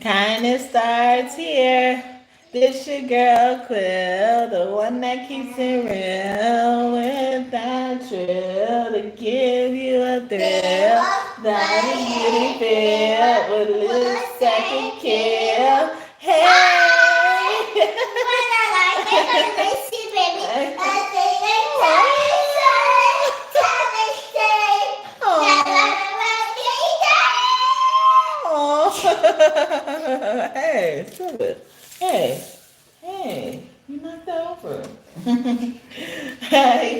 Kindness starts here. This your girl Quill, the one that keeps it real with that trill to give you a thrill. That is beauty filled with a little second kill. Hey! Oh. Hey, stop it. Hey, hey, you knocked that over. He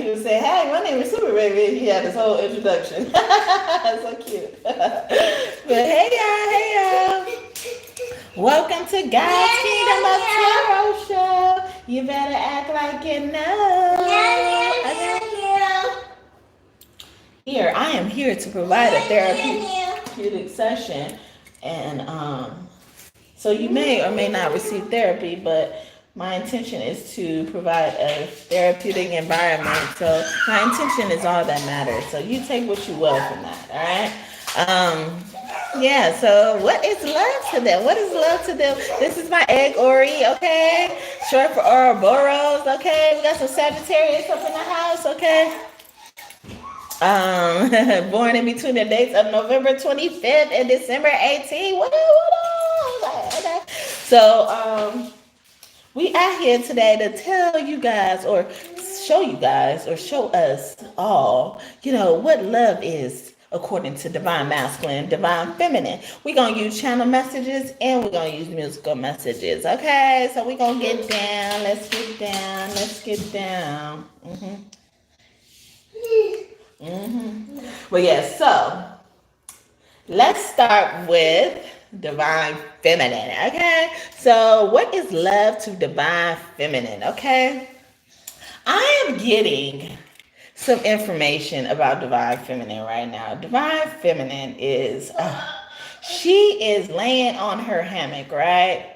would say, hey, my name is Super Baby. He had this whole introduction. So cute. But hey, y'all, hey, y'all. Welcome to God's Kingdom of Tarot Show. You better act like you know. Here, I am here to provide a therapeutic session. And so you may or may not receive therapy, but my intention is to provide a therapeutic environment. So my intention is all that matters. So you take what you will from that, all right? Yeah, so what is love to them? What is love to them? This is my egg Ori, okay? Short for Ouroboros, okay? We got some Sagittarius up in the house, okay? Born in between the dates of November 25th and December 18th. What on? So, we are here today to tell you guys or show us all, what love is according to divine masculine, divine feminine. We're going to use channel messages and we're going to use musical messages. Okay, so we're going to get down. Let's get down. But yeah, so let's start with divine feminine, okay? So what is love to divine feminine, okay? I am getting some information about divine feminine right now. Divine feminine is, she is laying on her hammock, right?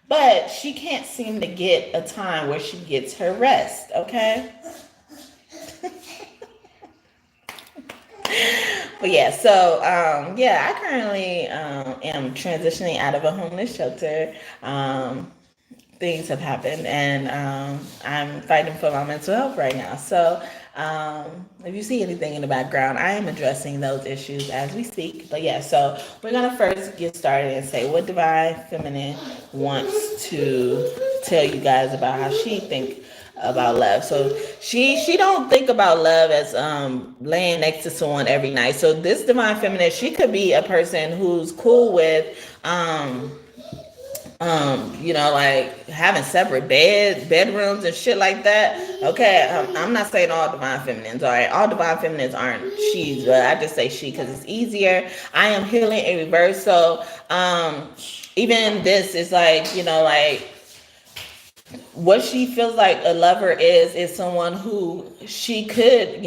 But she can't seem to get a time where she gets her rest, okay? But yeah, so I currently am transitioning out of a homeless shelter. Things have happened, and I'm fighting for my mental health right now. So if you see anything in the background, I am addressing those issues as we speak. But yeah, so we're gonna first get started and say what Divine Feminine wants to tell you guys about how she thinks about love. So she don't think about love as laying next to someone every night. So this divine feminine, she could be a person who's cool with like having separate bedrooms and shit like that. Okay, I'm not saying all divine feminines, all right? All divine feminines aren't she's, but I just say she because it's easier. I am healing in reverse. So even this is like, what she feels like a lover is someone who she could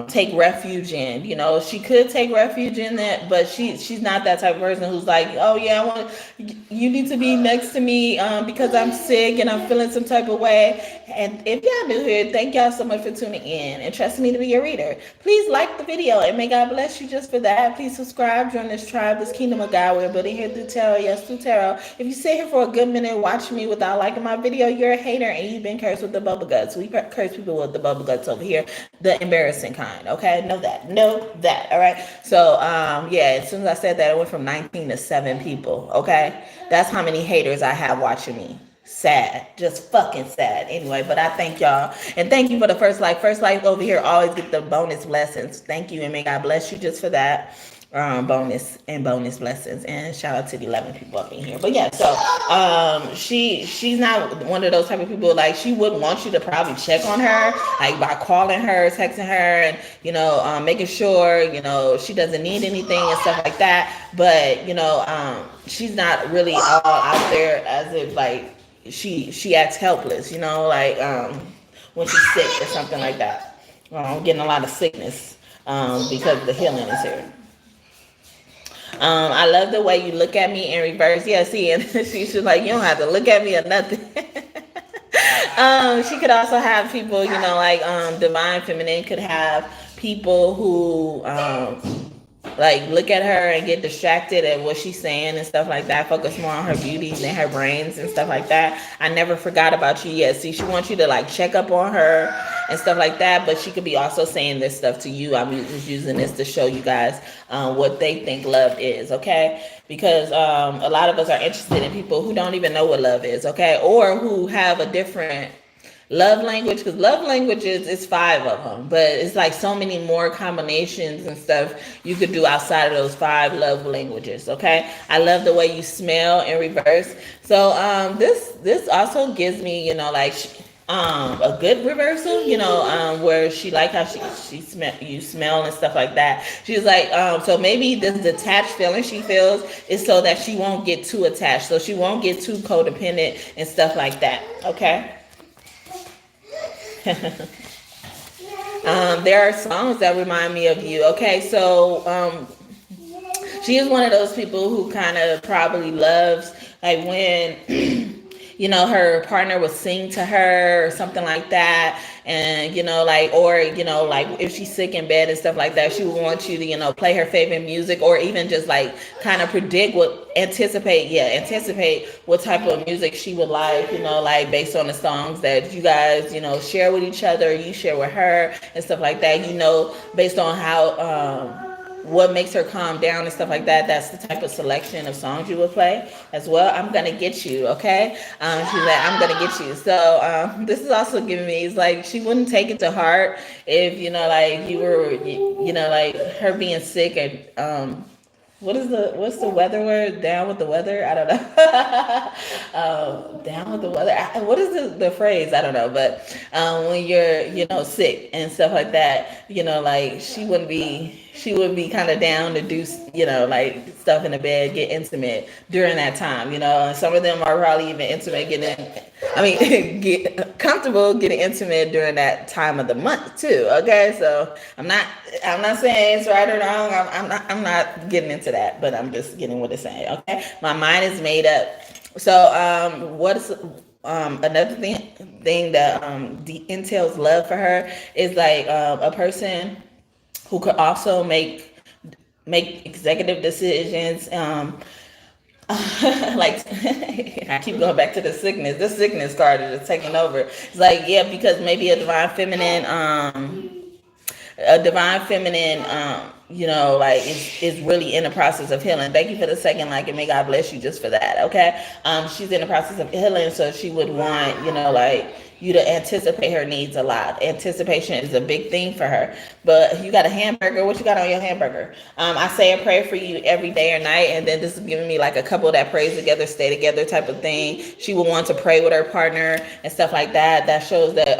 take refuge in. She could take refuge in that, but she's not that type of person who's like, oh yeah, you need to be next to me because I'm sick and I'm feeling some type of way. And if y'all new here, thank y'all so much for tuning in and trusting me to be your reader. Please like the video and may God bless you just for that. Please subscribe, join this tribe, this kingdom of God. We're building here through tarot. Yes, through tarot. If you sit here for a good minute watching me without liking my video, you're a hater and you've been cursed with the bubble guts. We curse people with the bubble guts over here, the embarrassing kind. Okay, know that. All right. So as soon as I said that, it went from 19 to 7 people. Okay, that's how many haters I have watching me. Sad, just fucking sad. Anyway, but I thank y'all and thank you for the first like over here. Always get the bonus blessings. Thank you and may God bless you just for that. Bonus blessings and shout out to the 11 people up in here. But yeah, so she's not one of those type of people like she would want you to probably check on her like by calling her, texting her, and making sure she doesn't need anything and stuff like that. But she's not really all out there as if like she acts helpless, when she's sick or something like that. I'm getting a lot of sickness because the healing is here. I love the way you look at me in reverse. Yeah, see, and she's like, you don't have to look at me or nothing. She could also have people, divine feminine could have people who like look at her and get distracted at what she's saying and stuff like that. Focus more on her beauty than her brains and stuff like that. I never forgot about you yet. See, she wants you to like check up on her and stuff like that, but she could be also saying this stuff to you. I'm just using this to show you guys what they think love is, okay? Because a lot of us are interested in people who don't even know what love is, okay? Or who have a different love language, because love languages is 5 of them, but it's like so many more combinations and stuff you could do outside of those 5 love languages. Okay, I love the way you smell in reverse. So this also gives me, you know, like a good reversal, you know, where she like how she smell, you smell and stuff like that. She's like, so maybe this detached feeling she feels is so that she won't get too attached, so she won't get too codependent and stuff like that. Okay. There are songs that remind me of you. Okay, so she is one of those people who kind of probably loves like when you know her partner would sing to her or something like that, and you know like, or you know like if she's sick in bed and stuff like that, she would want you to, you know, play her favorite music, or even just like kind of predict what anticipate what type of music she would like, you know, like based on the songs that you guys, you know, share with each other, you share with her and stuff like that, you know, based on how what makes her calm down and stuff like that. That's the type of selection of songs you would play as well. I'm gonna get you, okay? She's like, I'm gonna get you. So this is also giving me, it's like she wouldn't take it to heart if, you know, like you were, you know, like her being sick and what's the weather word? Down with the weather? I don't know. Down with the weather. What is the phrase? I don't know. But when you're, you know, sick and stuff like that, you know, like she would be kind of down to do, you know, like stuff in the bed, get intimate during that time, you know. And some of them are probably even intimate, get comfortable getting intimate during that time of the month too. Okay, so I'm not saying it's right or wrong. I'm not getting into that, but I'm just getting what it's saying. Okay, my mind is made up. So what's another thing that entails love for her is like a person who could also make executive decisions. Like I keep going back to the sickness. This sickness card is taking over. It's like, yeah, because maybe a divine feminine, you know, like is really in the process of healing. Thank you for the second like, and may God bless you just for that. Okay, she's in the process of healing, so she would want, you know, like you to anticipate her needs a lot. Anticipation is a big thing for her. But you got a hamburger. What you got on your hamburger? I say a prayer for you every day or night, and then this is giving me like a couple that prays together, stay together type of thing. She will want to pray with her partner and stuff like that. That shows that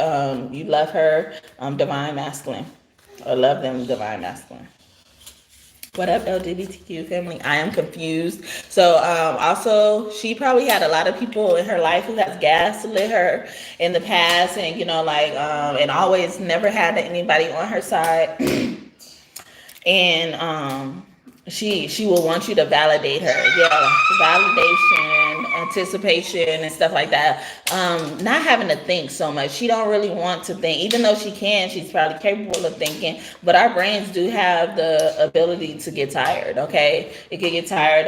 you love her, divine masculine, or love them, divine masculine. What up, LGBTQ family? I am confused. So also, she probably had a lot of people in her life who has gaslit her in the past, and you know, like, and always never had anybody on her side. And she will want you to validate her. Yeah, validation, anticipation, and stuff like that. Not having to think so much. She don't really want to think, even though she can. She's probably capable of thinking, but our brains do have the ability to get tired. Okay, we could get tired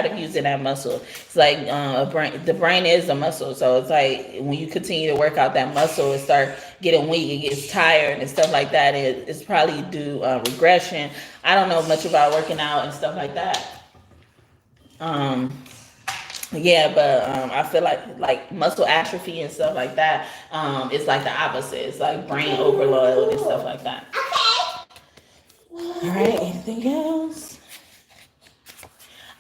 of using that muscle. It's like the brain is a muscle, so it's like when you continue to work out that muscle, it starts getting weak, it gets tired and stuff like that. It's probably due regression. I don't know much about working out and stuff like that. Yeah, but I feel like muscle atrophy and stuff like that is like the opposite. It's like brain overload and stuff like that. All right, anything else?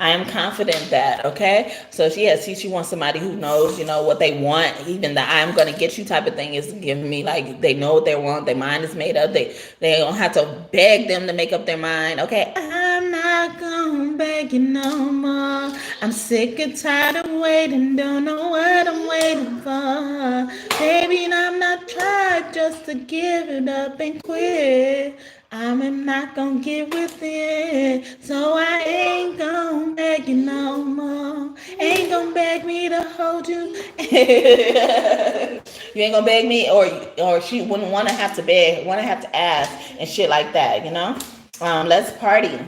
I am confident that, okay? So she wants somebody who knows, you know, what they want. Even the I'm gonna get you type of thing is giving me like they know what they want, their mind is made up. They don't have to beg them to make up their mind. Okay, I'm not gonna beg you no more. I'm sick and tired of waiting, don't know what I'm waiting for. Baby, I'm not trying just to give it up and quit. I'm not gonna get with it, so I ain't gonna beg you no more. Ain't gonna beg me to hold you. You ain't gonna beg me, or she wouldn't want to have to beg, want to have to ask and shit like that, you know. Let's party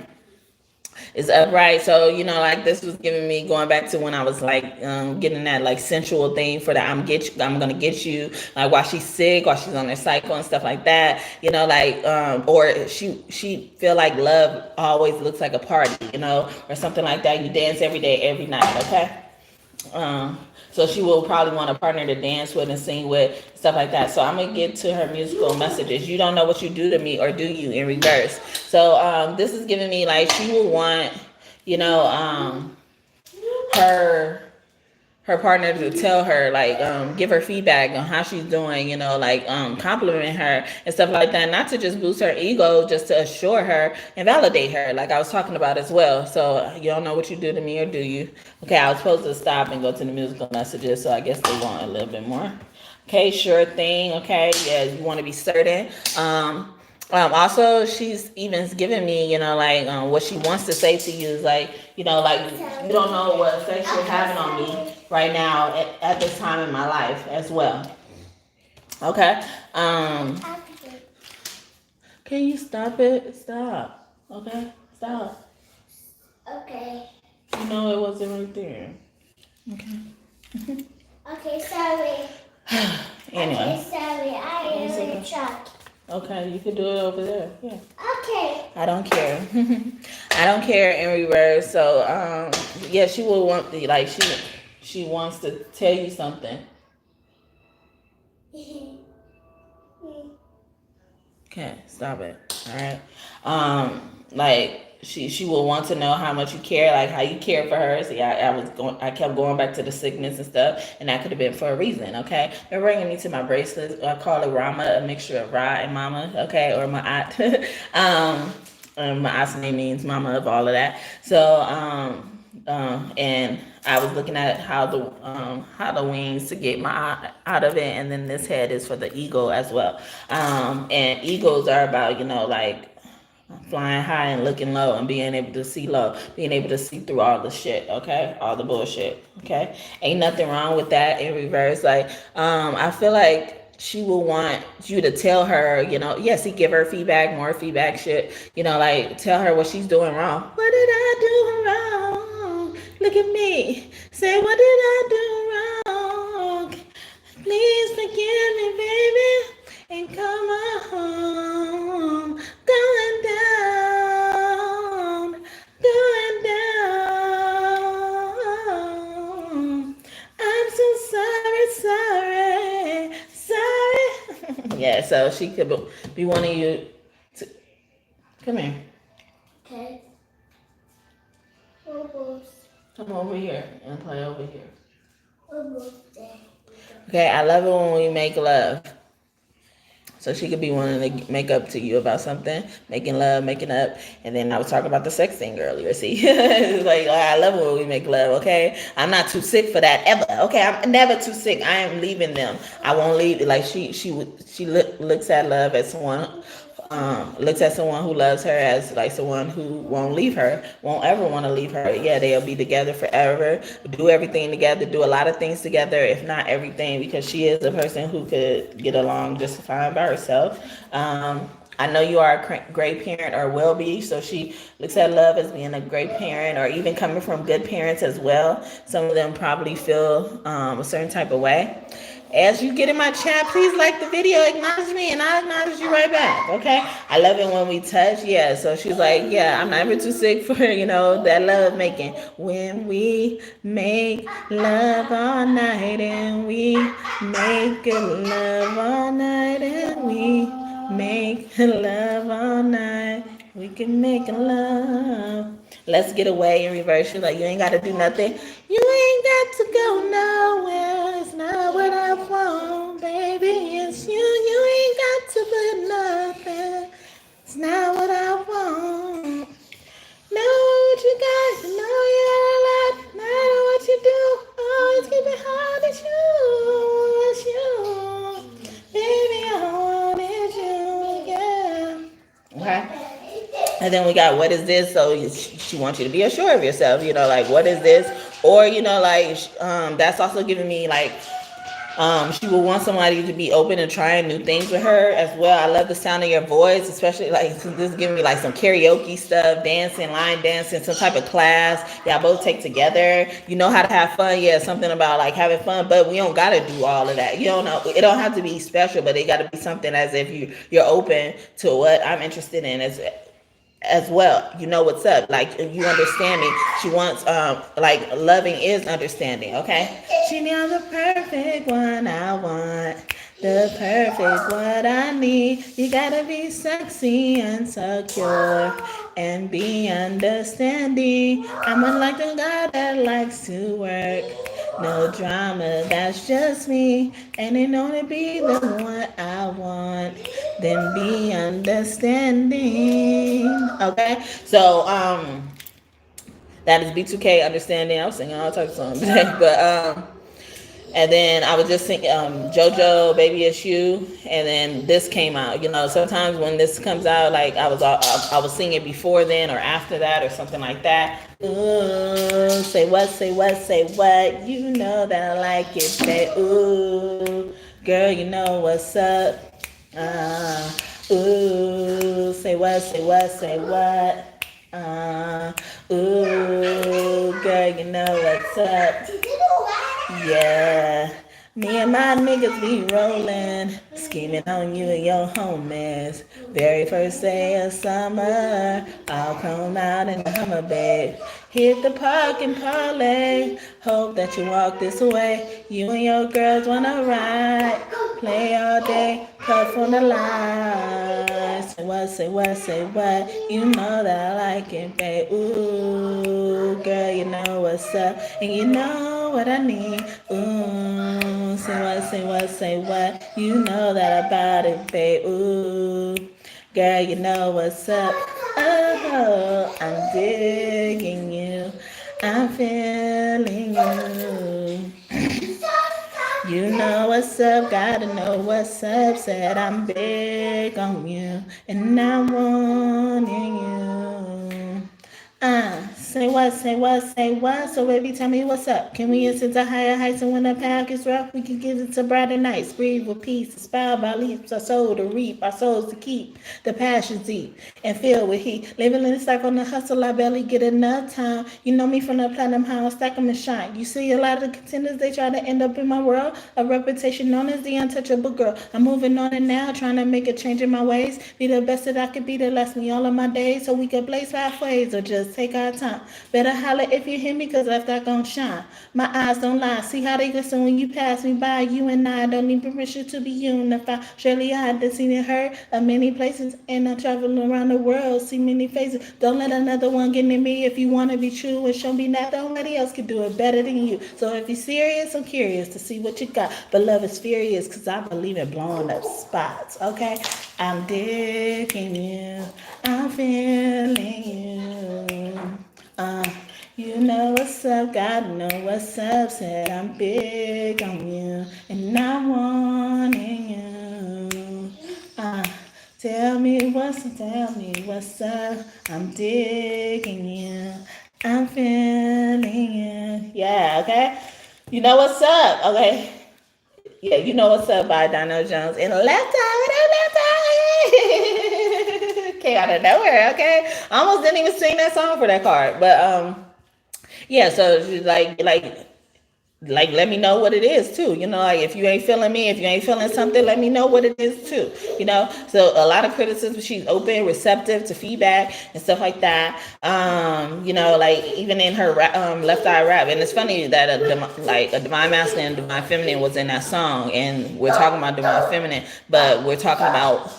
is upright. So, like this was giving me going back to when I was like getting that like sensual thing for the I'm gonna get you, like while she's sick, while she's on her cycle and stuff like that, like or she feel like love always looks like a party, or something like that. You dance every day, every night, okay? So she will probably want a partner to dance with and sing with, stuff like that. So I'm gonna get to her musical messages. You don't know what you do to me, or do you, in reverse. So this is giving me like she will want, her partner to tell her, like, give her feedback on how she's doing, like, compliment her and stuff like that, not to just boost her ego, just to assure her and validate her, like I was talking about as well. So you don't know what you do to me, or do you? Okay, I was supposed to stop and go to the musical messages, so I guess they want a little bit more. Okay, sure thing. Okay, yeah, you want to be certain. Also, she's even giving me, like, what she wants to say to you is like, like, you don't know what effect you're having on me right now at this time in my life as well. Okay. Can you stop it? Stop. Okay. Stop. Okay. You know it wasn't right there. Okay. Okay, sorry. Anyway. Okay, sorry. I am in the truck. Okay, you can do it over there. Yeah. Okay. I don't care. I don't care in reverse. So yeah, she will want the, like, she wants to tell you something. Okay, stop it. All right. Like she will want to know how much you care, like how you care for her. See, I kept going back to the sickness and stuff, and that could have been for a reason. Okay, they're bringing me to my bracelet. I call it Rama, a mixture of Ra and Mama. Okay, or Ma'at. Ma'at's name means Mama of all of that. So and I was looking at how the wings to get my out of it, and then this head is for the eagle as well. And eagles are about, like, flying high and looking low, and being able to see low, being able to see through all the shit, okay, all the bullshit, okay. Ain't nothing wrong with that in reverse. Like, I feel like she will want you to tell her, yes, he give her feedback, more feedback shit, like tell her what she's doing wrong. What did I do wrong? Look at me. Say, what did I do wrong? Please forgive me, baby, and come on. Going down, going down. I'm so sorry. Yeah, so she could be wanting you to come here. Okay. Come over here and play over here. Almost there. Okay, I love it when we make love. So she could be wanting to make up to you about something, making love, making up. And then I was talking about the sex thing earlier. See, it's like, I love it when we make love. Okay, I'm not too sick for that ever. Okay, I'm never too sick. I am leaving them. I won't leave. Like she looks at love as someone. Looks at someone who loves her as like someone who won't leave her, won't ever want to leave her. Yeah, they'll be together forever, do everything together, do a lot of things together, if not everything, because she is a person who could get along just fine by herself. I know you are a great parent, or will be, so she looks at love as being a great parent, or even coming from good parents as well. Some of them probably feel a certain type of way. As you get in my chat, please like the video, acknowledge me, and I'll acknowledge you right back, okay? I love it when we touch, yeah. So she's like, yeah, I'm never too sick for, that love making. When we make love all night, and we make love all night, and we make love all night, we can make love. Let's get away in reverse. She's like, you ain't got to do nothing. You ain't got to go nowhere. It's not what I want, baby. It's you. You ain't got to put nothing. It's not what I want. Know what you got. Know you got a lot. Know what you do. Always keep it hard. It's you. It's you. Baby, I wanted you. Yeah. Okay. And then we got, what is this? So she wants you to be assured of yourself, like, what is this? Or, like, that's also giving me, like, She will want somebody to be open and trying new things with her as well. I love the sound of your voice, especially like this is giving me like some karaoke stuff, dancing, line dancing, some type of class. Y'all both take together. You know how to have fun. Yeah, something about like having fun, but we don't gotta do all of that. You don't know. It don't have to be special, but it got to be something as if you're open to what I'm interested in as well. You know what's up. Like you understand me. She wants like loving is understanding, okay? She now the perfect one I want. The perfect what I need. You gotta be sexy and secure and be understanding. I'm unlike the guy that likes to work. No drama, that's just me. And it only be the one I want. Then be understanding. Okay? So that is B2K understanding. I was singing all types of songs today, but and then I was just singing JoJo, Baby It's You, and then this came out. You know, sometimes when this comes out, like I was singing before then or after that or something like that. Ooh, say what, say what, say what. You know that I like it, babe. Ooh, girl, you know what's up. Ooh, say what, say what, say what. Ooh, girl, you know what's up. Yeah, me and my niggas be rolling, scheming on you and your homies. Very first day of summer, I'll come out in the Hummer, babe. Hit the park and parlay. Hope that you walk this way. You and your girls wanna ride, play all day, puff on the line. Say what, say what, say what. You know that I like it, babe. Ooh, girl, you know what's up, and you know what I need. Ooh, say what, say what, say what. You know that about it, babe. Ooh, girl, you know what's up. Oh, I'm digging you. I'm feeling you. You know what's up, gotta know what's up. Said I'm big on you, and I'm wanting you. Say what, say what, say what. So baby, tell me what's up. Can we ascend to higher heights, and when the path gets rough, we can get it to brighter nights. Breathe with peace, inspired by leaps, our soul to reap, our souls to keep. The passion's deep and filled with heat. Living in the cycle on the hustle, I barely get enough time. You know me from the platinum high, I'll stack 'em and shine. You see a lot of the contenders, they try to end up in my world. A reputation known as the untouchable girl. I'm moving on and now, trying to make a change in my ways. Be the best that I could be to last me all of my days, so we could blaze pathways or just take our time. Better holler if you hear me, cause left I gon' shine. My eyes don't lie, see how they glisten when you pass me by. You and I don't need permission to be unified. Surely I had seen and heard of many places, and I'm traveling around the world, see many faces. Don't let another one get in me if you wanna be true, and show me that nobody else can do it better than you. So if you're serious, I'm curious to see what you got. But love is furious, cause I believe in blowing up spots, okay? I'm digging you, I'm feeling you. You know what's up, gotta know what's up. Said I'm big on you, and I'm wanting you. Tell me what's up. I'm digging you, I'm feeling you. Yeah, okay. You know what's up, okay. Yeah, you know what's up by Donnell Jones. And left eye, came out of nowhere, okay? I almost didn't even sing that song for that card. But yeah, so she's like let me know what it is too. You know, like if you ain't feeling me, if you ain't feeling something, let me know what it is too. You know, so a lot of criticism. She's open, receptive to feedback and stuff like that. You know, like even in her Left Eye rap, and it's funny that a divine masculine and divine feminine was in that song, and we're talking about divine feminine, but we're talking about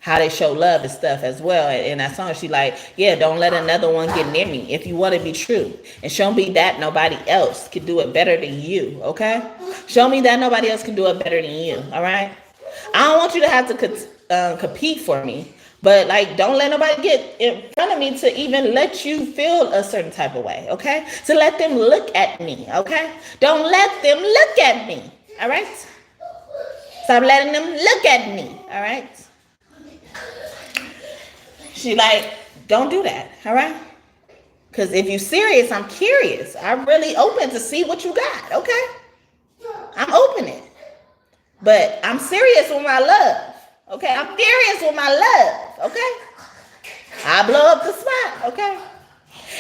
how they show love and stuff as well. And in that song, she like, yeah, don't let another one get near me if you want to be true. And show me that nobody else can do it better than you, okay? Show me that nobody else can do it better than you, all right? I don't want you to have to compete for me, but like, don't let nobody get in front of me to even let you feel a certain type of way, okay? So let them look at me, okay? Don't let them look at me, all right? Stop letting them look at me, all right? She like, don't do that, all right? Because if you're serious, I'm curious. I'm really open to see what you got, okay? I'm opening. But I'm serious with my love. Okay, I'm furious with my love. Okay, I blow up the spot. Okay.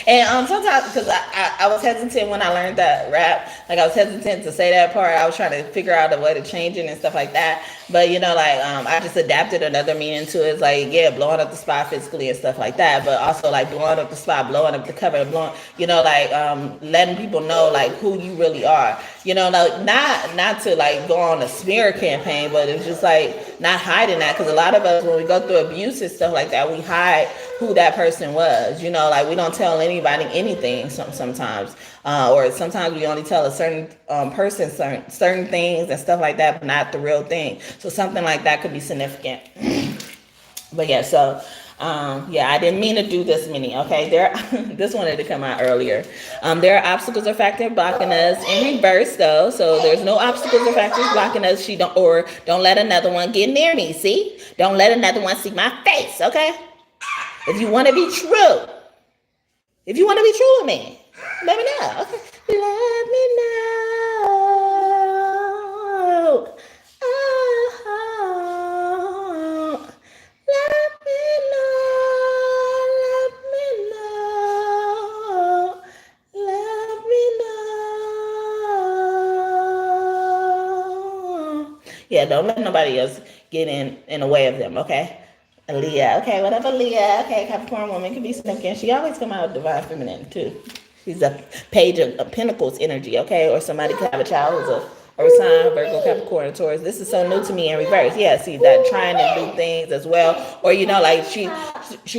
And sometimes, because I was hesitant when I learned that rap, like I was hesitant to say that part. I was trying to figure out a way to change it and stuff like that. But I just adapted another meaning to it. It's like, yeah, blowing up the spot physically and stuff like that, but also like blowing up the spot, blowing up the cover, blowing, letting people know like who you really are. Like not to like go on a smear campaign, but it's just like not hiding that, because a lot of us, when we go through abuse and stuff like that, we hide who that person was. Like we don't tell anybody anything sometimes, or sometimes we only tell a certain person certain things and stuff like that, but not the real thing. So something like that could be significant. But yeah, so I didn't mean to do this many. Okay, this wanted to come out earlier. There are obstacles or factors blocking us in reverse though. So there's no obstacles or factors blocking us. Don't let another one get near me. See, don't let another one see my face. Okay, if you want to be true. If you want to be true with me, let me know. Okay. Let me know. Oh, let me know. Let me know. Yeah, don't let nobody else get in the way of them, okay? Leah, okay, whatever, Leah. Okay, Capricorn woman can be significant. She always come out divine feminine too. She's a page of Pentacles energy, okay? Or somebody could have a child who's a Earth sign, Virgo, Capricorn, Taurus. This is so new to me in reverse. Yeah, see that trying to do things as well, or like she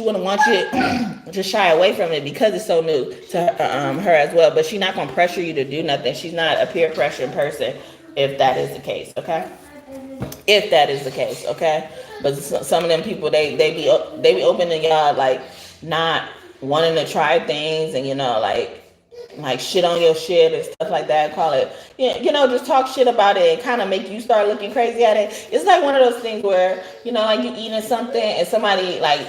wouldn't want you to shy away from it because it's so new to her as well. But she's not gonna pressure you to do nothing. She's not a peer pressure person, if that is the case, okay? If that is the case, okay? But some of them people, they be open to y'all, like not wanting to try things, and like shit on your shit and stuff like that. Call it, just talk shit about it and kind of make you start looking crazy at it. It's like one of those things where like you eating something and somebody like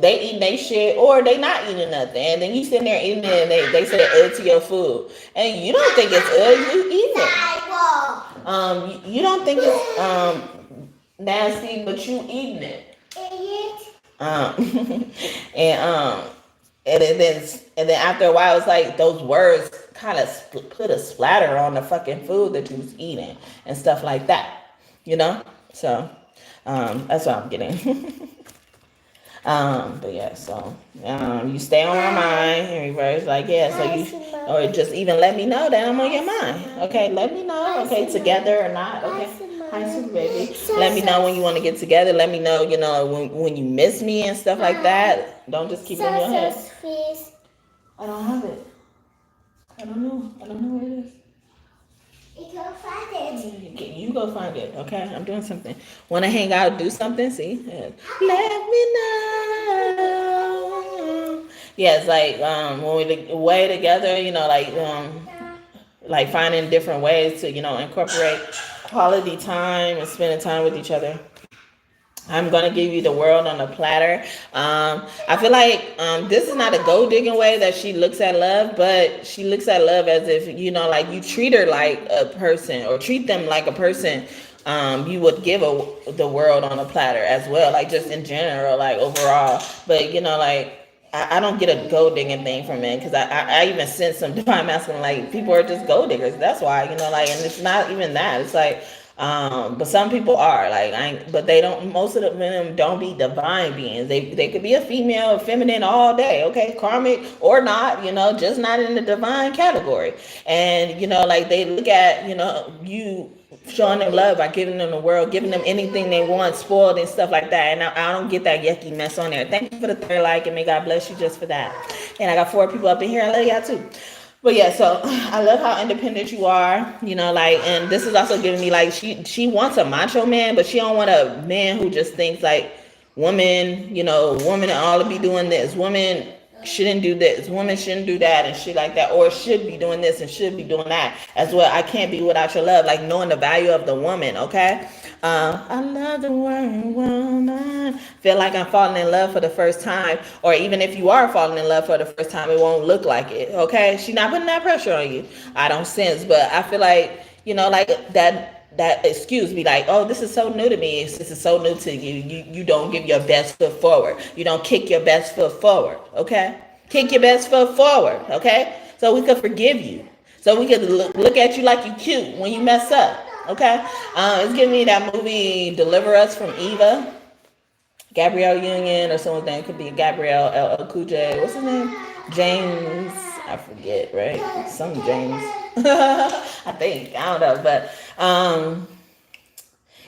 they eating their shit, or they not eating nothing, and then you sitting there eating it and they say ugh to your food, and you don't think it's ugh, you eat it. You don't think it's nasty, but you eating it. And then after a while, it's like those words kind of put a splatter on the fucking food that you was eating and stuff like that, So that's what I'm getting. But yeah, so you stay on my mind in reverse, like so or just even let me know that I'm on your mind. Okay, let me know. Okay, together or not. Okay, hi, sweet baby. Let me know when you want to get together. Let me know, when you miss me and stuff like that. Don't just keep it in your head. I don't have it. I don't know where it is. You go find it. You go find it, okay? I'm doing something. Want to hang out, do something? See? Let me know. Yeah, it's like when we way together, like finding different ways to, incorporate quality time and spending time with each other. I'm going to give you the world on a platter. I feel like this is not a gold digging way that she looks at love, but she looks at love as if, like you treat her like a person, or treat them like a person. You would give the world on a platter as well, like just in general, like overall. But, I don't get a gold digging thing from men, because I even sense some divine masculine, like people are just gold diggers. That's why, and it's not even that. It's like, but some people are but they don't. Most of them don't be divine beings. They could be a female, feminine all day, okay, karmic or not, just not in the divine category. And like they look at you showing them love by giving them the world, giving them anything they want, spoiled and stuff like that. And I don't get that yucky mess on there. Thank you for the third like, and may God bless you just for that. And I got 4 people up in here. I love y'all too. But yeah, so I love how independent you are, and this is also giving me like she wants a macho man, but she don't want a man who just thinks like woman ought to be doing this, woman shouldn't do this, woman shouldn't do that and shit like that, or should be doing this and should be doing that as well. I can't be without your love, like knowing the value of the woman, okay? I love the word woman. Feel like I'm falling in love for the first time, or even if you are falling in love for the first time, it won't look like it, okay? She's not putting that pressure on you, I don't sense, but I feel like like that excuse be like, oh, this is so new to me. This is so new to you. You don't give your best foot forward. You don't kick your best foot forward. Okay, kick your best foot forward. Okay, so we could forgive you. So we could look at you like you cute when you mess up. Okay, it's giving me that movie Deliver Us from Eva. Gabrielle Union or someone's name could be Gabrielle LL Cool J. What's his name? James. I forget, right? Some James. I think. I don't know. But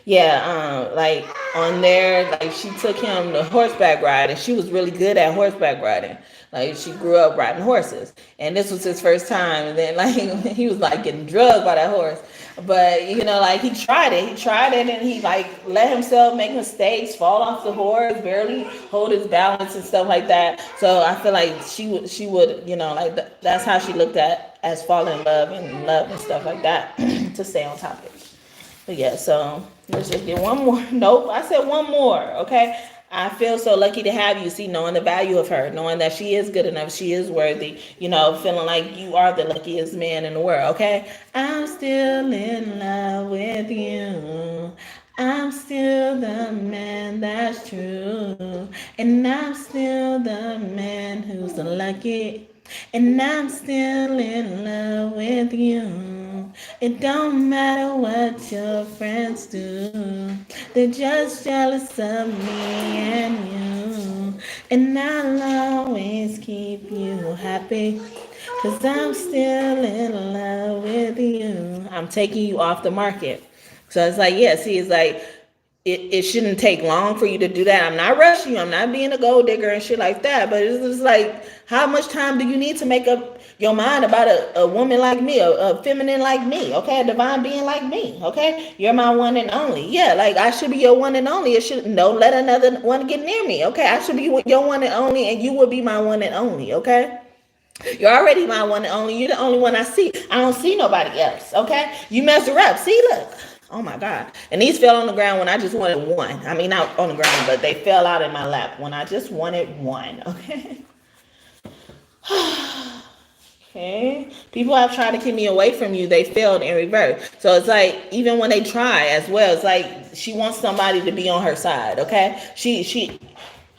yeah, like on there, like she took him to horseback riding. She was really good at horseback riding. Like she grew up riding horses, and this was his first time. And then like he was like getting drugged by that horse. But like he tried it. He tried it, and he like let himself make mistakes, fall off the horse, barely hold his balance and stuff like that. So I feel like she would, like that's how she looked at as falling in love and stuff like that to stay on topic. But yeah, so let's just get one more. Nope, I said one more. Okay. I feel so lucky to have you. See, knowing the value of her, knowing that she is good enough, she is worthy, feeling like you are the luckiest man in the world, okay? I'm still in love with you. I'm still the man that's true. And I'm still the man who's lucky. And I'm still in love with you. It don't matter what your friends do. They're just jealous of me and you. And I'll always keep you happy. 'Cause I'm still in love with you. I'm taking you off the market. So it's like, yeah, see, it's like, it shouldn't take long for you to do that. I'm not rushing you. I'm not being a gold digger and shit like that. But it's just like, how much time do you need to make up your mind about a woman like me, a feminine like me, okay? A divine being like me, okay? You're my one and only. Yeah, like I should be your one and only. It should, don't let another one get near me, okay? I should be your one and only, and you will be my one and only, okay? You're already my one and only. You're the only one I see. I don't see nobody else, okay? You mess her up. See, look. Oh my God. And these fell on the ground when I just wanted one. I mean, not on the ground, but they fell out in my lap when I just wanted one, okay? Okay. People have tried to keep me away from you. They failed in reverse. So it's like, even when they try as well, it's like she wants somebody to be on her side, okay?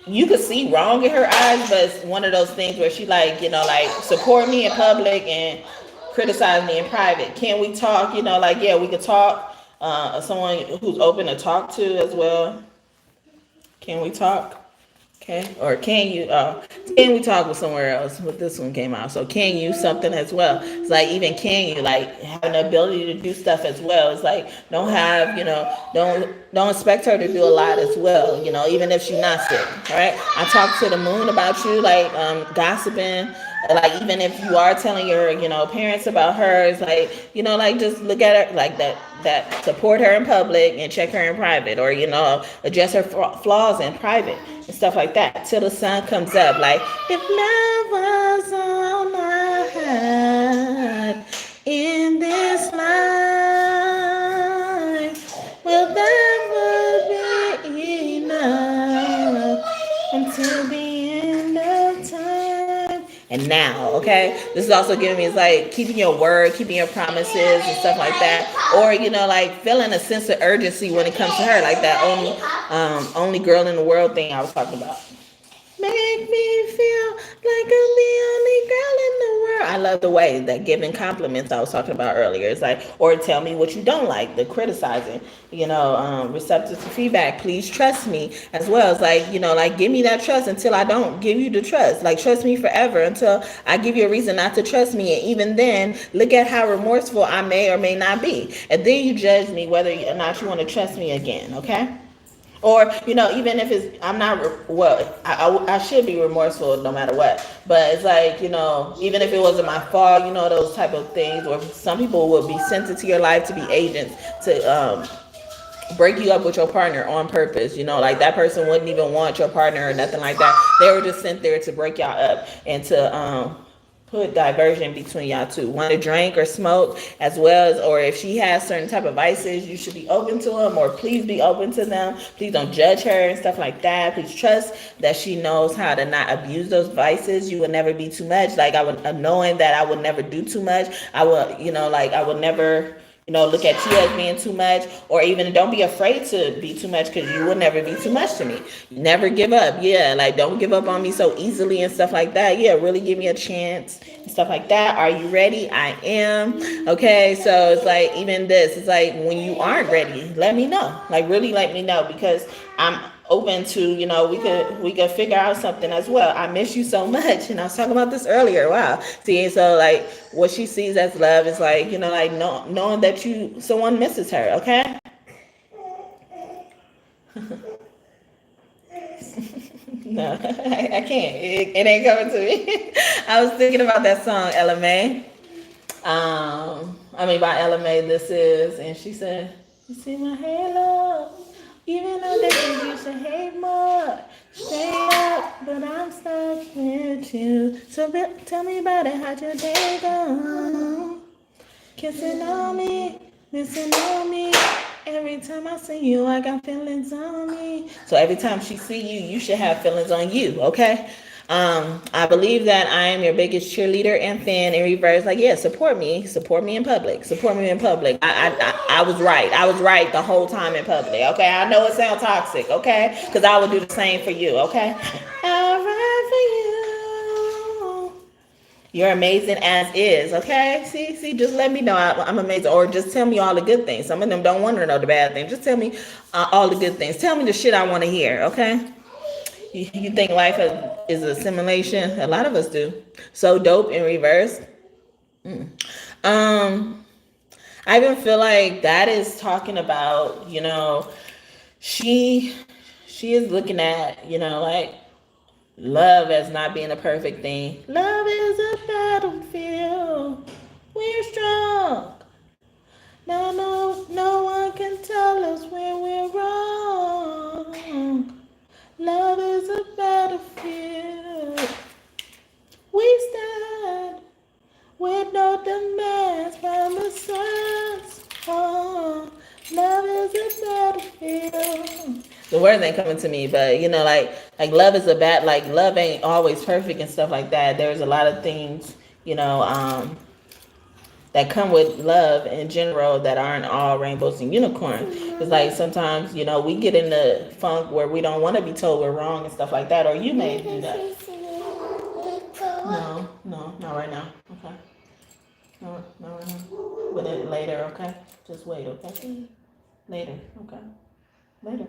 You could see wrong in her eyes, but it's one of those things where she like, like support me in public and criticize me in private. Can we talk? Like, yeah, we could talk. Someone who's open to talk to as well. Can we talk? Okay. Or can we talk with somewhere else? But this one came out. So can you something as well? It's like, even can you like have an ability to do stuff as well? It's like, don't expect her to do a lot as well, even if she's not sick. All right. I talked to the moon about you, like gossiping. Like, even if you are telling your, parents about her, it's like, like just look at her like that support her in public and check her in private, or, address her flaws in private and stuff like that till the sun comes up. Like, if love was all I had in this life, well, that would be enough until the end of time. And now, okay, this is also giving me, it's like keeping your word, keeping your promises and stuff like that, or like feeling a sense of urgency when it comes to her, like that only girl in the world thing I was talking about. Make me feel like I'm the only girl in the world. I love the way that giving compliments I was talking about earlier. It's like, or tell me what you don't like, the criticizing, receptive to feedback. Please trust me as well. It's like, like give me that trust until I don't give you the trust. Like trust me forever until I give you a reason not to trust me. And even then, look at how remorseful I may or may not be. And then you judge me whether or not you want to trust me again, okay? Or, even if it's, I'm not, well, I should be remorseful no matter what. But it's like, even if it wasn't my fault, those type of things. Or some people will be sent into your life to be agents to break you up with your partner on purpose. Like that person wouldn't even want your partner or nothing like that. They were just sent there to break y'all up and to put diversion between y'all two. Want to drink or smoke as well as, or if she has certain type of vices, you should be open to them, or please be open to them. Please don't judge her and stuff like that. Please trust that she knows how to not abuse those vices. You would never be too much. Like knowing that I would never do too much. I would, I would never, look at you as being too much, or even don't be afraid to be too much, because you will never be too much to me. Never give up. Yeah, like don't give up on me so easily and stuff like that. Yeah, really give me a chance and stuff like that. Are you ready? I am. Okay, so it's like even this, it's like when you aren't ready, let me know. Like really let me know, because I'm open to, we could figure out something as well. I miss you so much, and I was talking about this earlier. Wow. See, so like what she sees as love is like, like knowing that someone misses her. Okay. No, I can't. It ain't coming to me. I was thinking about that song LMA. By LMA, this is, and she said, "You see my halo, even though they think you should hate more. Stay up, but I'm stuck with you. So tell me about it. How'd your day go? Kissing on me, missing on me. Every time I see you, I got feelings on me." So every time she see you, you should have feelings on you, okay? I believe that I am your biggest cheerleader and fan. In reverse, like, yeah, support me in public, support me in public. I was right. I was right the whole time in public, okay? I know it sounds toxic, okay? Because I would do the same for you, okay? I'll ride for you. You're amazing as is, okay? See, just let me know I'm amazing, or just tell me all the good things. Some of them don't want to know the bad things. Just tell me all the good things. Tell me the shit I want to hear, okay? You think life is a simulation? A lot of us do. So dope in reverse. Um, I even feel like that is talking about, she she is looking at, like love as not being a perfect thing. Love is a battlefield. We're strong. No one can tell us when we're wrong. Love is a battlefield. We stand with no demands from the suns. Oh, love is a battlefield. The word ain't coming to me, but like love is like love ain't always perfect and stuff like that. There's a lot of things, that come with love in general that aren't all rainbows and unicorns. It's like sometimes, we get in the funk where we don't want to be told we're wrong and stuff like that, or you may do that. No, not right now. Okay. No, not right now. But then later, okay? Just wait, okay? Later, okay? Later.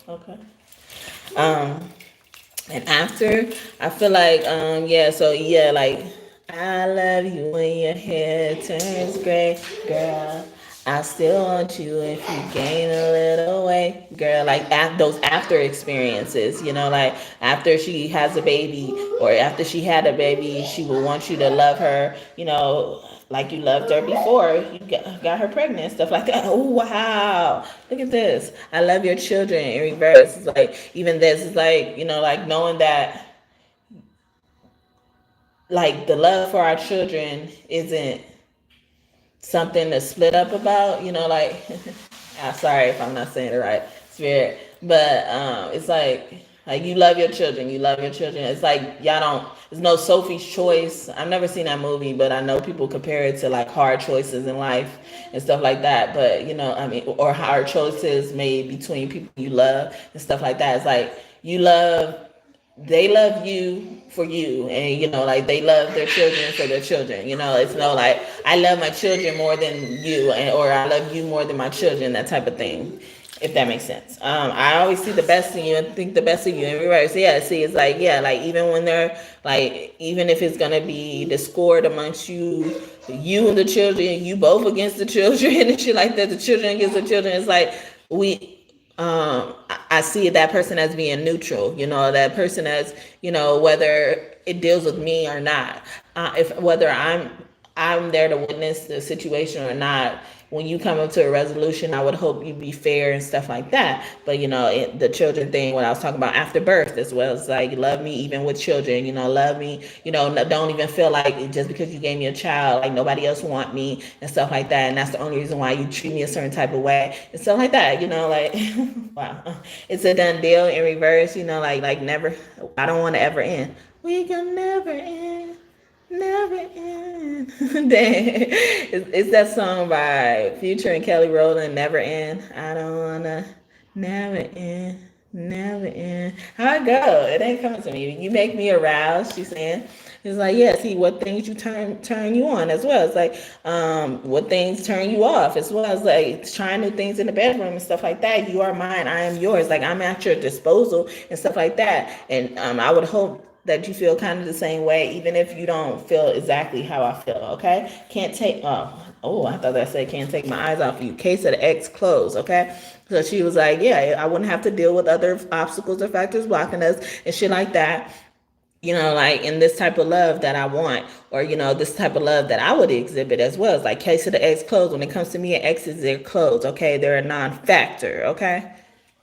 Okay. And after, I feel like, like, I love you when your hair turns gray, girl. I still want you if you gain a little weight, girl. Like those after experiences, like after she has a baby or after she had a baby, she will want you to love her, like you loved her before you got her pregnant, stuff like that. Oh, wow. Look at this. I love your children in reverse. It's like, even this is like, like knowing that, like the love for our children isn't something to split up about, like, I'm sorry if I'm not saying it right, spirit, but it's like you love your children, it's like y'all don't, there's no Sophie's Choice. I've never seen that movie, but I know people compare it to like hard choices in life and stuff like that, but or hard choices made between people you love and stuff like that. It's like they love you for you, and like they love their children for their children. It's no like I love my children more than you, or I love you more than my children, that type of thing, if that makes sense. I always see the best in you and think the best of you in reverse. Yeah, see, it's like, yeah, like even when they're like, even if it's gonna be discord amongst you and the children, you both against the children and shit like that, the children against the children, it's like I see that person as being neutral, that person as, whether it deals with me or not, if whether I'm there to witness the situation or not. When you come up to a resolution, I would hope you be fair and stuff like that. But the children thing, what I was talking about after birth as well, it's like love me even with children. Love me. Don't even feel like just because you gave me a child, like nobody else want me and stuff like that. And that's the only reason why you treat me a certain type of way and stuff like that. Like wow, it's a done deal in reverse. Like never. I don't want to ever end. We can never end. never end. It's that song by Future and Kelly Rowland, Never End. I don't wanna never end. Never end. How it go? It ain't coming to me. You make me aroused, she's saying. It's like, yeah, see what things you turn you on as well. It's like what things turn you off as well as like trying new things in the bedroom and stuff like that. You are mine, I am yours. Like I'm at your disposal and stuff like that. And I would hope that you feel kind of the same way, even if you don't feel exactly how I feel. Okay, can't take I thought that said can't take my eyes off you. Case of the ex closed. Okay, so she was like, yeah, I wouldn't have to deal with other obstacles or factors blocking us and shit like that. Like in this type of love that I want, or this type of love that I would exhibit as well. It's like case of the ex closed. When it comes to me and exes, they're closed. Okay, they're a non-factor. Okay.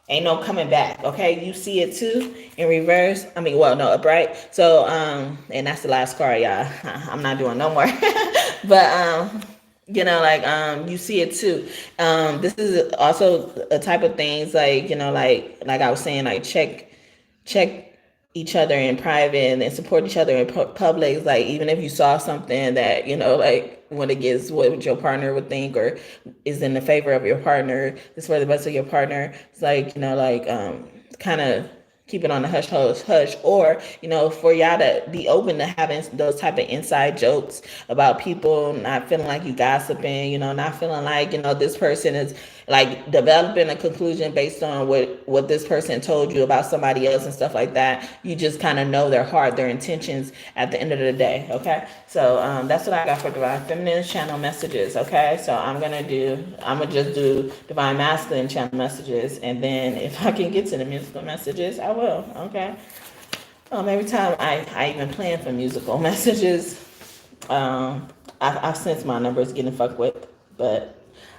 Ain't no coming back. Okay, you see it too in reverse. I mean, well, no, upright. So, and that's the last card, y'all. I'm not doing no more. But you see it too. This is also a type of things like like I was saying, like check each other in private and then support each other in public. Like even if you saw something that like when it gets what your partner would think or is in the favor of your partner, it's for the best of your partner. It's like kind of keep it on the hush hush hush, or for y'all to be open to having those type of inside jokes about people, not feeling like you gossiping, not feeling like this person is like developing a conclusion based on what this person told you about somebody else and stuff like that. You just kind of know their heart, their intentions at the end of the day. Okay, so that's what I got for Divine Feminine channel messages. Okay, so I'm gonna just do Divine Masculine channel messages, and then if I can get to the musical messages, I will. Okay. Every time I even plan for musical messages, I sense my numbers getting fucked with, but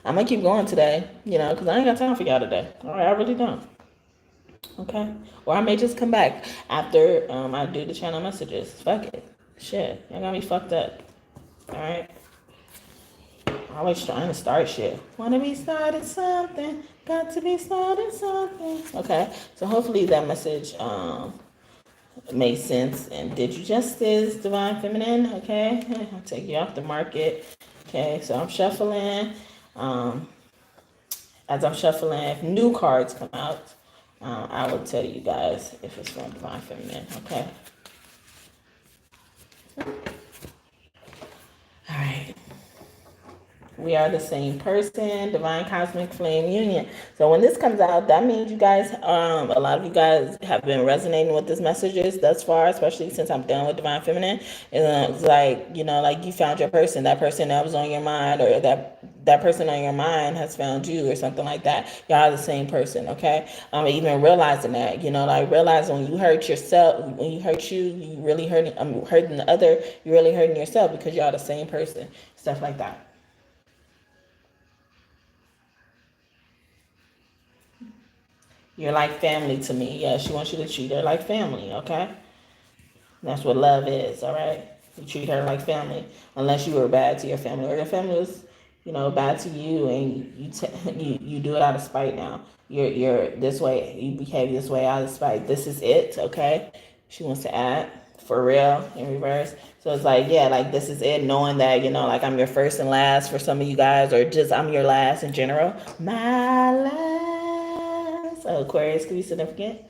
I'm gonna keep going today, because I ain't got time for y'all today. All right, I really don't. Okay, or I may just come back after I do the channel messages. Fuck it, shit, y'all got me fucked up. All right, always trying to start shit. Wanna be started something, got to be started something. Okay, so hopefully that message made sense and did you justice, Divine Feminine. Okay, I'll take you off the market. Okay, so I'm shuffling. As I'm shuffling, if new cards come out, I will tell you guys if it's from Divine Feminine. Okay. All right. We are the same person, Divine Cosmic Flame Union. So when this comes out, that means you guys, a lot of you guys have been resonating with this messages thus far, especially since I'm done with Divine Feminine. And it's like, like you found your person, that person that was on your mind, or that person on your mind has found you or something like that. Y'all are the same person, okay? Even realizing that, like realize when you hurt yourself, when you hurt you really hurting, hurting the other, you're really hurting yourself because y'all the same person, stuff like that. You're like family to me. Yeah, she wants you to treat her like family, okay? That's what love is, all right? You treat her like family, unless you were bad to your family, or your family was, bad to you, and you do it out of spite now. You're this way. You behave this way out of spite. This is it, okay? She wants to add for real in reverse. So it's like, yeah, like this is it. Knowing that like I'm your first and last for some of you guys, or just I'm your last in general. My last. Aquarius could be significant.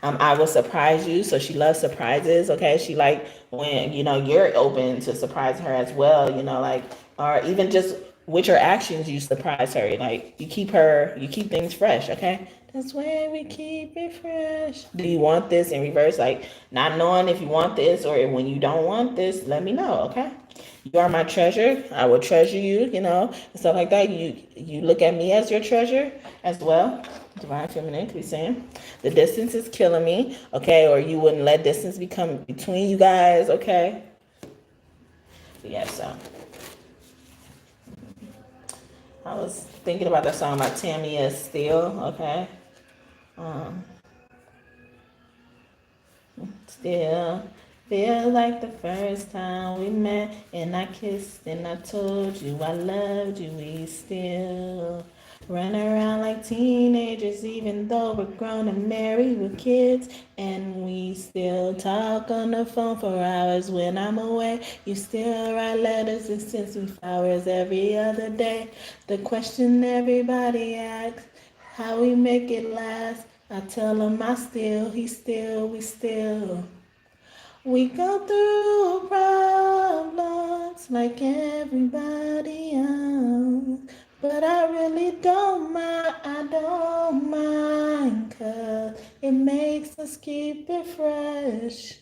I will surprise you. So she loves surprises. Okay. She like when, you're open to surprise her as well, like, or even just with your actions, you surprise her. Like you keep things fresh. Okay. That's why we keep it fresh. Do you want this in reverse? Like not knowing if you want this, or when you don't want this, let me know. Okay. You are my treasure. I will treasure you, and stuff like that. You look at me as your treasure as well. Divine Feminine could be saying the distance is killing me, okay? Or you wouldn't let distance become between you guys, okay? Yeah, so I was thinking about that song by Tamia Steele, okay? Still feel like the first time we met, and I kissed and I told you I loved you. We still Run around like teenagers, even though we're grown and married with kids. And we still talk on the phone for hours when I'm away. You still write letters and send me flowers every other day. The question everybody asks, how we make it last. I tell them I still, he still, we still. We go through problems like everybody else. But I really don't mind, I don't mind, 'cause it makes us keep it fresh.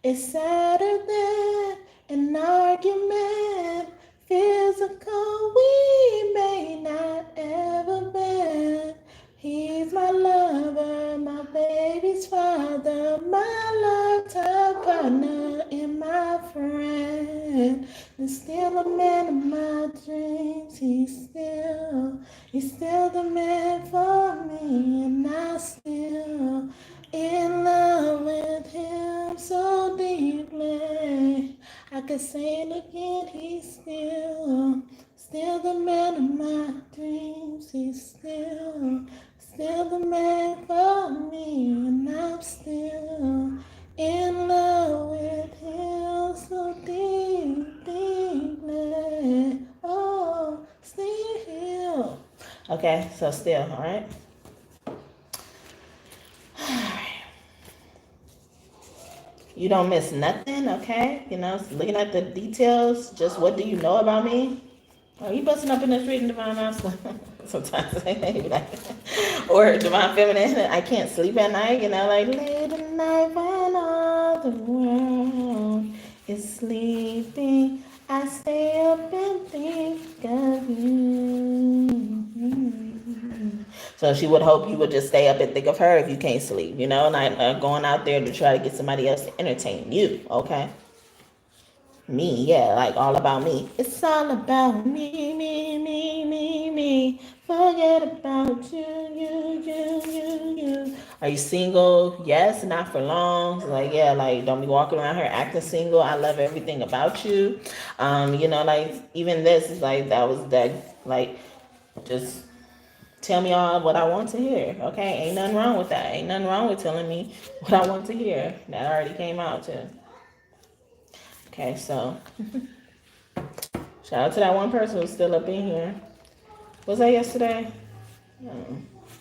It's sadder than an argument, physical we may not ever been. He's my lover, my baby's father, my lifetime partner, and my friend. He's still a man of my dreams. He's still the man for me, and I still in love with him so deeply. I could say it again, he's still the man of my dreams. He's still the man for me, and I'm still in love with him so deeply. Oh, still. Okay, so still, all right? You don't miss nothing, okay? You know, looking at the details, just what do you know about me? Are you busting up in this reading Divine Masculine? Sometimes like, or Divine Feminine, I can't sleep at night, you know, like late at night when all the world is sleeping, I stay up and think of you. So she would hope you would just stay up and think of her if you can't sleep, you know, not going out there to try to get somebody else to entertain you, okay? Me, yeah, like all about me. It's all about me, me, me, me, me. Forget about you. Are you single? Yes, not for long. Like, yeah, like don't be walking around here acting single. I love everything about you. You know, like even this is like like just tell me all what I want to hear. Okay, ain't nothing wrong with that. Ain't nothing wrong with telling me what I want to hear. That already came out too. Okay, so shout out to that one person who's still up in here. Was that yesterday?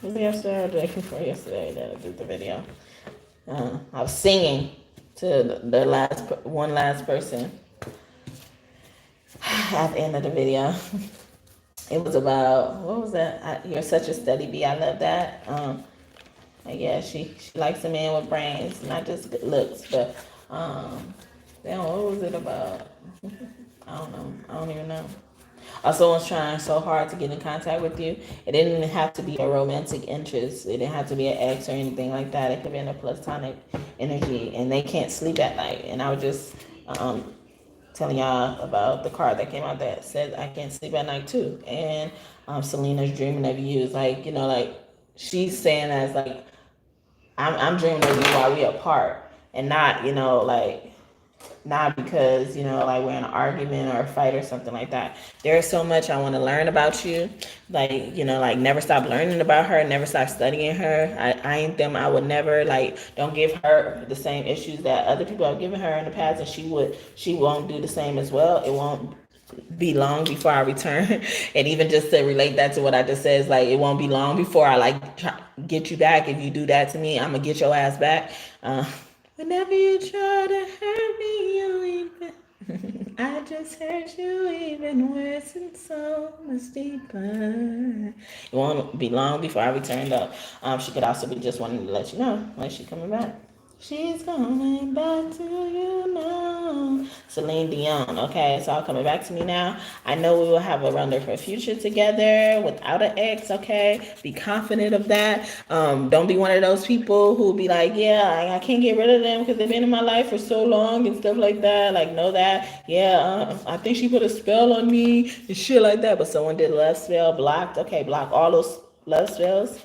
Was it yesterday or the day before yesterday that I did the video? I was singing to the last person at the end of the video. It was about, what was that? You're such a steady bee. I love that. Yeah, she likes a man with brains, not just good looks, but damn, what was it about? I don't know. I don't even know. Someone's trying so hard to get in contact with you. It didn't even have to be a romantic interest. It didn't have to be an ex or anything like that. It could be in a platonic energy, and they can't sleep at night. And I was just telling y'all about the card that came out that said I can't sleep at night too. And Selena's dreaming of you. It's like, you know, like she's saying that it's like I'm dreaming of you while we apart, and not, you know, like not because, you know, like we're in an argument or a fight or something like that. There's so much I want to learn about you. Like, you know, like never stop learning about her, never stop studying her. I ain't them. I would never, like, don't give her the same issues that other people have given her in the past, and she won't do the same as well. It won't be long before I return. And even just to relate that to what I just said, is like it won't be long before I like get you back. If you do that to me, I'm gonna get your ass back. Whenever you try to hurt me, you even I just hurt you even worse and so much deeper. It won't be long before I return though. She could also be just wanting to let you know when she's coming back. She's coming back to you now. Celine Dion. Okay, it's all coming back to me now. I know we will have a wonderful future together without an ex. Okay, be confident of that. Don't be one of those people who be like, yeah, I can't get rid of them because they've been in my life for so long and stuff like that. Like, know that. Yeah, I think she put a spell on me and shit like that. But someone did a love spell, blocked. Okay, block all those love spells.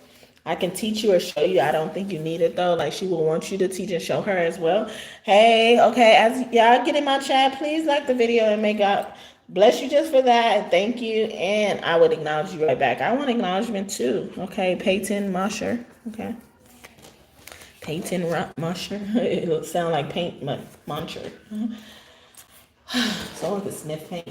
I can teach you or show you. I don't think you need it though. Like she will want you to teach and show her as well. Hey, okay, as y'all get in my chat, please like the video and make up Bless you just for that. Thank you. And I would acknowledge you right back. I want acknowledgement too. Okay. Peyton Musher. Okay. Peyton Musher. It'll sound like paint muncher. Someone could sniff paint.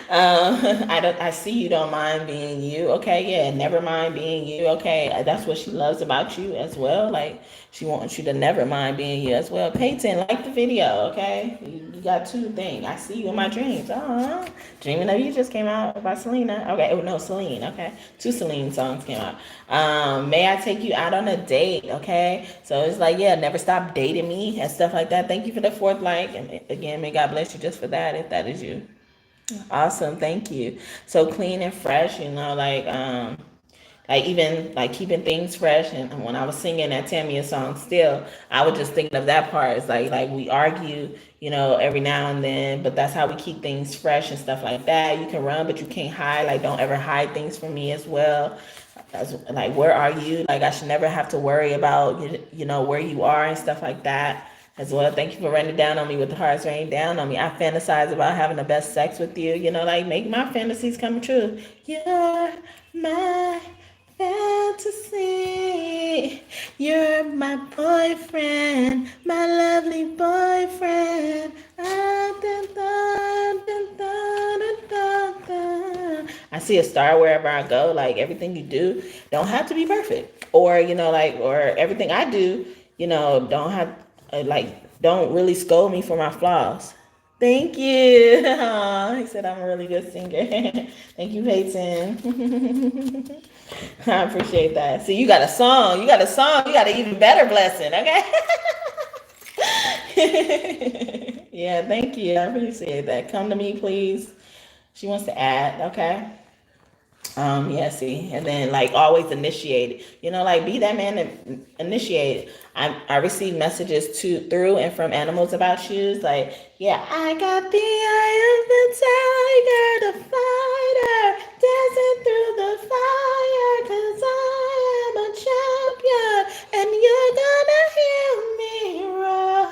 I see you don't mind being you. Okay, yeah, never mind being you. Okay, that's what she loves about you as well. Like she wants you to never mind being you as well. Peyton, like the video. Okay, you got two things. I see you in my dreams. Dreaming of You just came out by Selena. Okay, oh no, Celine. Okay, two Celine songs came out. May I take you out on a date? Okay, so it's like, yeah, never stop dating me and stuff like that. Thank you for the fourth like, and again, may God bless you just for that if that is you. Awesome, thank you. So clean and fresh, like even like keeping things fresh. And when I was singing that Tamia song, still, I was just thinking of that part. It's like we argue, every now and then, but that's how we keep things fresh and stuff like that. You can run, but you can't hide. Like, don't ever hide things from me as well. Like, where are you? Like, I should never have to worry about, where you are and stuff like that as well. Thank you for raining down on me with the hearts raining down on me. I fantasize about having the best sex with you, like make my fantasies come true. You're my fantasy. You're my boyfriend, my lovely boyfriend. I see a star wherever I go. Like, everything you do don't have to be perfect, or or everything I do, don't have don't really scold me for my flaws. Thank you. He said I'm a really good singer. Thank you, Peyton. I appreciate that. See, you got a song. You got an even better blessing, okay? Yeah, thank you. I appreciate that. Come to me, please. She wants to add, okay? Yeah, see, and then like always initiate it. Like be that man that initiate it. I receive messages through and from animals about shoes. Like, yeah, I got the eye of the tiger, the fighter, dancing through the fire, 'cause I am a champion, and you're gonna hear me roar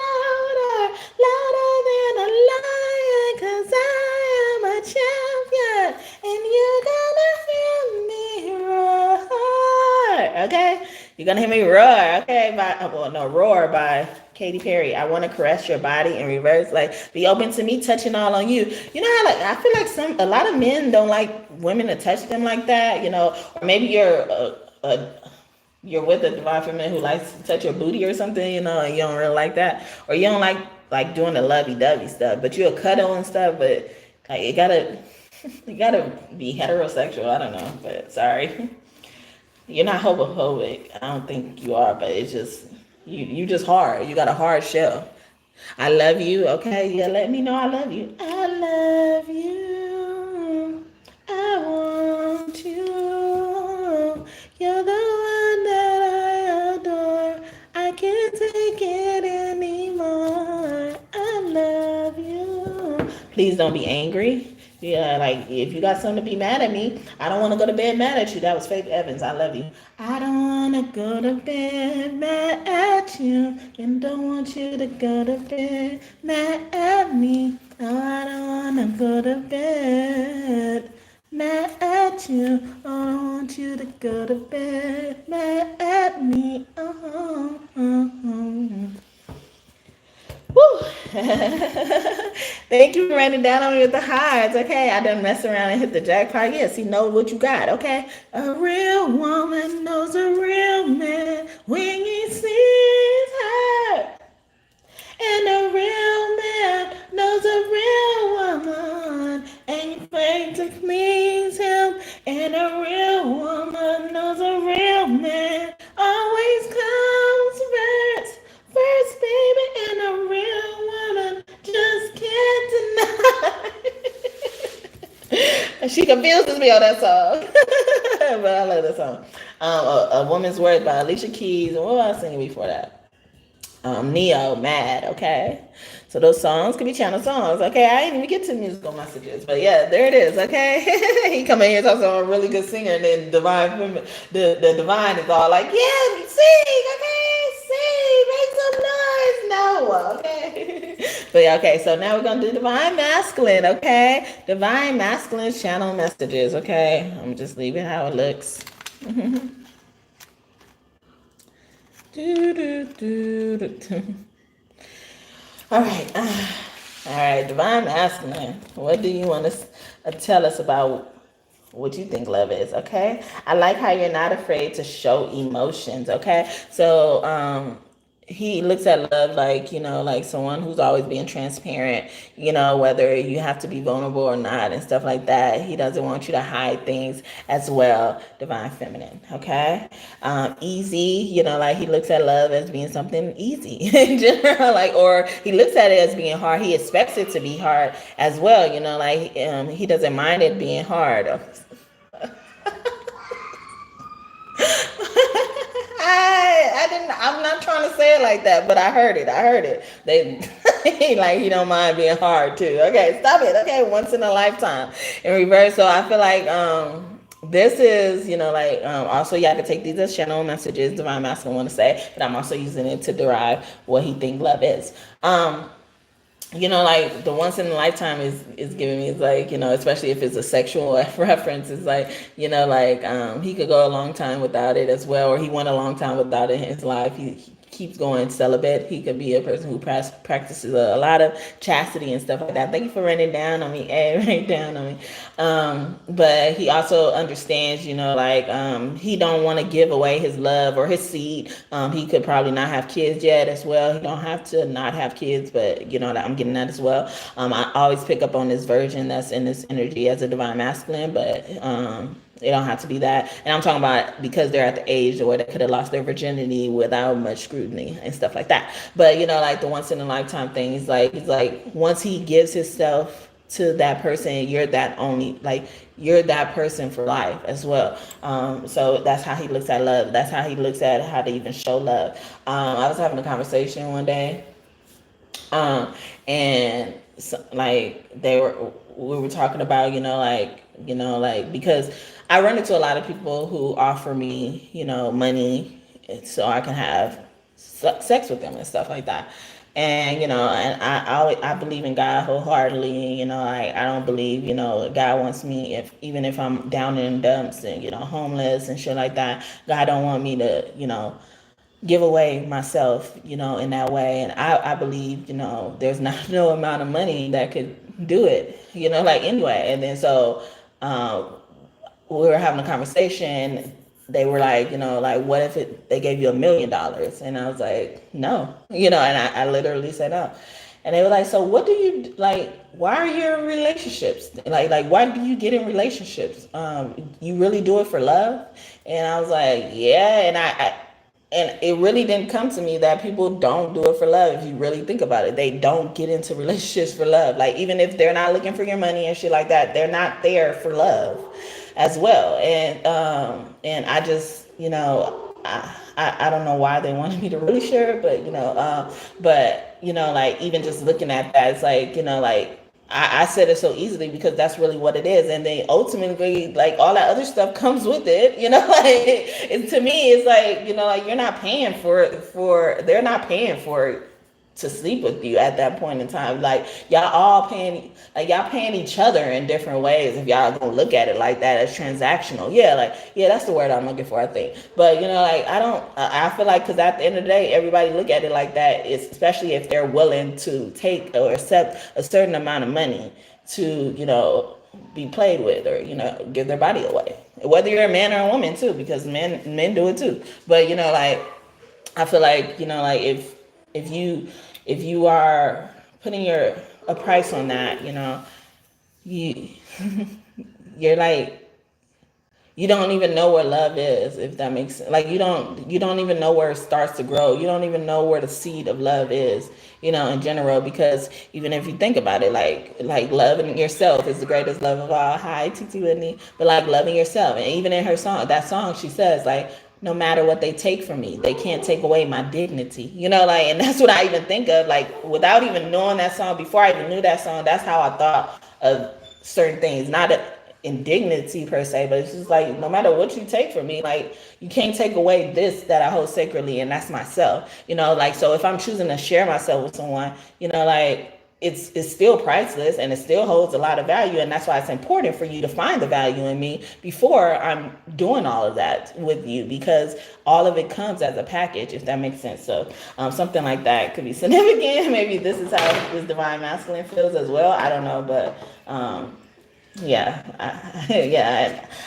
louder, louder than a lion, 'cause I am a champion, and you're gonna hear me roar. Okay? You're gonna hear me roar, okay? Roar by Katy Perry. I want to caress your body in reverse, like be open to me touching all on you. You know how I feel like a lot of men don't like women to touch them like that, or maybe you're with a divine feminine who likes to touch your booty or something, and you don't really like that, or you don't like doing the lovey-dovey stuff, but you'll cuddle and stuff, but like you gotta be heterosexual. I don't know, but sorry. You're not homophobic. I don't think you are, but it's just you just hard. You got a hard shell. I love you, okay? Yeah, let me know I love you. I love you. I want you. You're the one that I adore. I can't take it anymore. I love you. Please don't be angry. Yeah, like if you got something to be mad at me, I don't want to go to bed mad at you. That was Faith Evans. I love you. I don't want to go to bed mad at you, and don't want you to go to bed mad at me. Oh, I don't want to go to bed mad at you. Oh, I don't want you to go to bed mad at me. Woo. Thank you for writing down on me with the hearts. Okay, I done mess around and hit the jackpot. Yes, he knows what you got. Okay, a real woman knows a real man when he sees her, and a real man knows a real woman ain't afraid to please him, and a real woman knows a real man always comes first, baby, and a real woman just can't deny. She confuses me on that song, but I love that song. A Woman's Worth by Alicia Keys. And what was I singing before that? Neo, Mad, okay? So those songs can be channel songs, okay? I didn't even get to musical messages, but yeah, there it is, okay? He come in here talking about a really good singer, and then the Divine is all like, yeah, sing, okay? Sing, make some noise. No, okay? But yeah, okay, so now we're gonna do divine masculine, okay? Divine masculine channel messages, okay? I'm just leaving how it looks. Do, do, do, do. All right, all right, divine masculine. What do you want to tell us about what you think love is? Okay, I like how you're not afraid to show emotions. Okay, so he looks at love like, like someone who's always being transparent, whether you have to be vulnerable or not and stuff like that. He doesn't want you to hide things as well. Divine feminine, okay? Easy, like he looks at love as being something easy in general, like, or he looks at it as being hard. He expects it to be hard as well, like he doesn't mind it being hard. I'm not trying to say it like that, but I heard it. They like, he don't mind being hard too. Okay, stop it. Okay, once in a lifetime. In reverse, so I feel like this is, also you have to take these as channel messages, divine masculine want to say, but I'm also using it to derive what he think love is. Like the once in a lifetime is giving me, is like, especially if it's a sexual reference, it's like, he could go a long time without it as well, or he went a long time without it in his life. He keeps going celibate. He could be a person who practices a lot of chastity and stuff like that. Thank you for running down on me. Right down on me. But he also understands, he don't want to give away his love or his seed. He could probably not have kids yet as well. He don't have to not have kids, but I'm getting that as well. I always pick up on this version that's in this energy as a divine masculine, but it don't have to be that. And I'm talking about because they're at the age where they could have lost their virginity without much scrutiny and stuff like that. But like the once in a lifetime thing is like, it's like once he gives himself to that person, you're that person for life as well. So that's how he looks at love. That's how he looks at how to even show love. I was having a conversation one day, and so, like we were talking about, because I run into a lot of people who offer me, money so I can have sex with them and stuff like that. And and I believe in God wholeheartedly. I don't believe God wants me, even if I'm down in the dumps and homeless and shit like that. God don't want me to give away myself, in that way. And I believe, there's not no amount of money that could do it, anyway. And then so we were having a conversation. They were like, what if they gave you $1 million? And I was like, no, and I literally said no. And they were like, so what do you like? Why are you in relationships? Like why do you get in relationships? You really do it for love? And I was like, yeah. And it really didn't come to me that people don't do it for love. If you really think about it, they don't get into relationships for love. Like, even if they're not looking for your money and shit like that, they're not there for love as well. And I just, I don't know why they wanted me to really share it, but like even just looking at that, it's like, I said it so easily because that's really what it is. And then ultimately, like, all that other stuff comes with it, like, to me, it's like, like you're not paying they're not paying for to sleep with you at that point in time. Like, y'all paying each other in different ways. If y'all gonna look at it like that, as transactional. Yeah, that's the word I'm looking for, I think. But I feel like, because at the end of the day, everybody look at it like that, especially if they're willing to take or accept a certain amount of money to, be played with, or, give their body away. Whether you're a man or a woman too, because men do it too. But, I feel like, like if you are putting a price on that, you you're like, you don't even know where love is, if that makes sense. Like, you don't even know where it starts to grow. You don't even know where the seed of love is, in general, because even if you think about it, like loving yourself is the greatest love of all. Hi, Titi Whitney. But like loving yourself, and even in that song, she says, like, no matter what they take from me, they can't take away my dignity. And that's what I even think of, like, without even knowing that song. Before I even knew that song, that's how I thought of certain things. Not indignity per se, but it's just like, no matter what you take from me, like, you can't take away this that I hold sacredly, and that's myself. Like, so if I'm choosing to share myself with someone, like, it's still priceless and it still holds a lot of value, and that's why it's important for you to find the value in me before I'm doing all of that with you, because all of it comes as a package, if that makes sense. So something like that could be significant. Maybe this is how this divine masculine feels as well. I don't know, but yeah,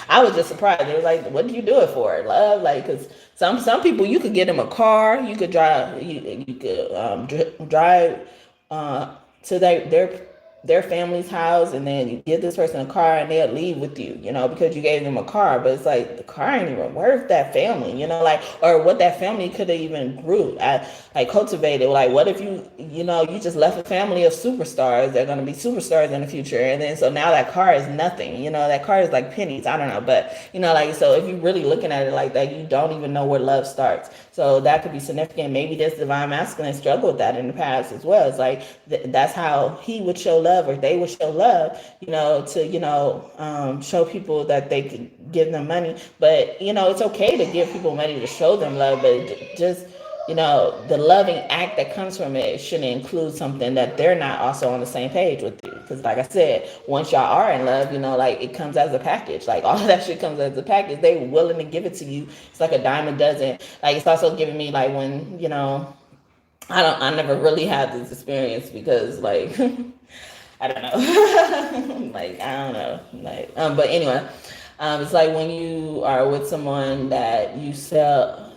I was just surprised. It was like, what do you do it for? Love, like, because some people, you could get them a car, you could drive, you could drive to their family's house, and then you give this person a car and they'll leave with you, because you gave them a car. But it's like, the car ain't even worth that family, like, or what that family could have even grew at, like, cultivated. Like, what if you just left a family of superstars? They're going to be superstars in the future, and then so now that car is nothing. That car is like pennies. I don't know, but like, so if you're really looking at it like that, you don't even know where love starts. So that could be significant. Maybe this divine masculine struggled with that in the past as well. It's like that's how he would show love, or they would show love, to show people that they could give them money. But it's okay to give people money to show them love, but just the loving act that comes from it shouldn't include something that they're not also on the same page with you. Because like I said, once y'all are in love, like, it comes as a package. Like, all of that shit comes as a package. They're willing to give it to you. It's like a dime a dozen. Like, it's also giving me, like, when I never really had this experience, because, like, I don't know. Like, I don't know. Like, but anyway, it's like when you are with someone that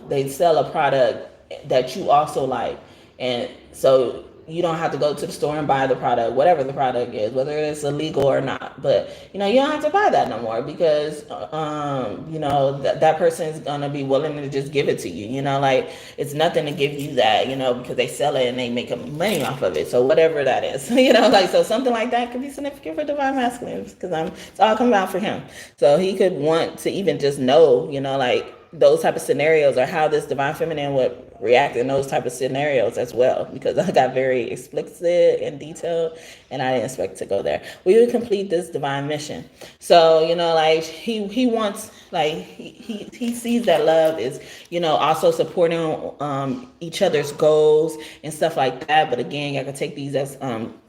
they sell a product that you also like, and so you don't have to go to the store and buy the product, whatever the product is, whether it's illegal or not. But you don't have to buy that no more, because that person is gonna be willing to just give it to you. Like, it's nothing to give you that, because they sell it and they make money off of it. So whatever that is, like, so something like that could be significant for divine masculine, because it's all coming out for him. So he could want to even just know, like, those type of scenarios, or how this divine feminine would react in those type of scenarios as well, because I got very explicit and detailed, and I didn't expect to go there. We would complete this divine mission. So like, he wants, like, he sees that love is also supporting each other's goals and stuff like that. But again, I can take these as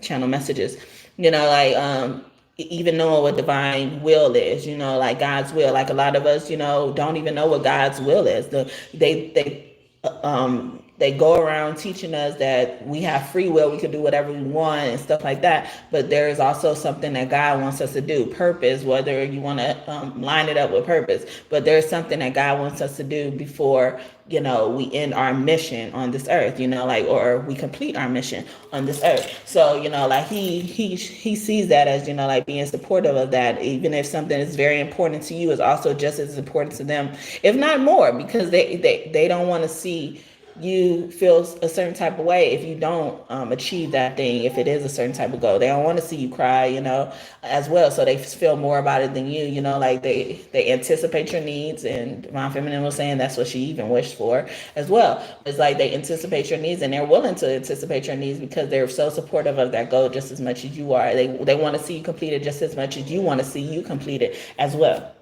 channel messages, like, even knowing what divine will is, like God's will. Like, a lot of us, don't even know what God's will is. They go around teaching us that we have free will, we can do whatever we want and stuff like that. But there is also something that God wants us to do, purpose, whether you want to line it up with purpose. But there's something that God wants us to do before we end our mission on this earth, like, or we complete our mission on this earth. So like, he sees that as like, being supportive of that, even if something is very important to you, is also just as important to them, if not more, because they don't want to see you feel a certain type of way if you don't achieve that thing. If it is a certain type of goal, they don't want to see you cry, as well. So they feel more about it than you, like, they anticipate your needs. And Divine Feminine was saying that's what she even wished for as well. It's like, they anticipate your needs, and they're willing to anticipate your needs, because they're so supportive of that goal just as much as you are. They want to see you complete it just as much as you want to see you complete it as well.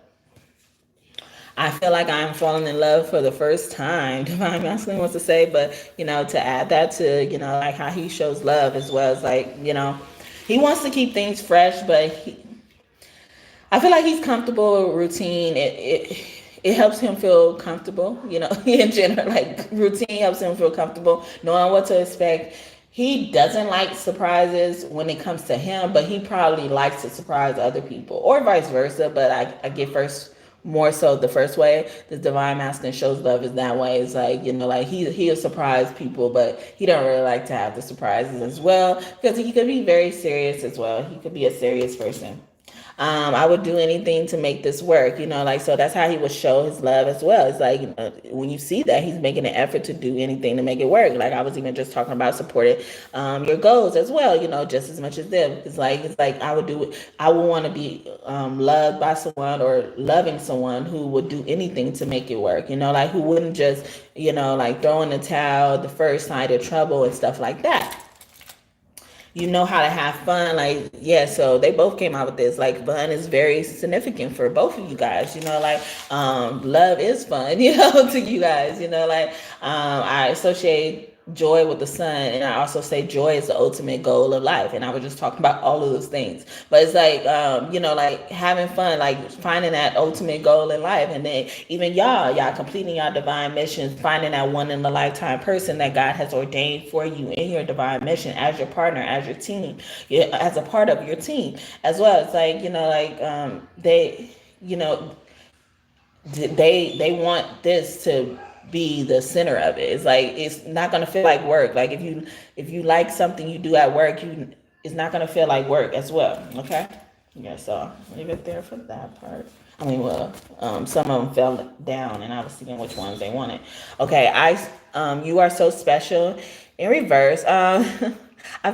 I feel like I'm falling in love for the first time, Divine Masculine wants to say. But, to add that to, like, how he shows love as well, as like, he wants to keep things fresh, but I feel like he's comfortable with routine. It helps him feel comfortable, in general. Like, routine helps him feel comfortable, knowing what to expect. He doesn't like surprises when it comes to him, but he probably likes to surprise other people, or vice versa. But I get more so the first way. The divine masculine shows love is that way. It's like, like, he'll surprise people, but he don't really like to have the surprises as well, because he could be very serious as well. He could be a serious person. I would do anything to make this work, like, so that's how he would show his love as well. It's like, when you see that, he's making an effort to do anything to make it work. Like, I was even just talking about supporting your goals as well, just as much as them. It's like I would want to be loved by someone, or loving someone who would do anything to make it work, like, who wouldn't just, like, throw in the towel the first sign of trouble and stuff like that. How to have fun. Like, yeah, so they both came out with this. Like, fun is very significant for both of you guys, like, love is fun, to you guys, like, I associate joy with the sun, and I also say joy is the ultimate goal of life. And I was just talking about all of those things. But it's like, like having fun, like finding that ultimate goal in life, and then even y'all completing your divine missions, finding that one in a lifetime person that God has ordained for you in your divine mission as your partner, as your team, as a part of your team as well. It's like, they, you know, they want this to be the center of it. It's like it's not gonna feel like work. Like if you like something you do at work, it's not gonna feel like work as well. Okay. Yeah. So leave it there for that part. I mean, well, some of them fell down, and I was thinking which ones they wanted. Okay, you are so special. In reverse, I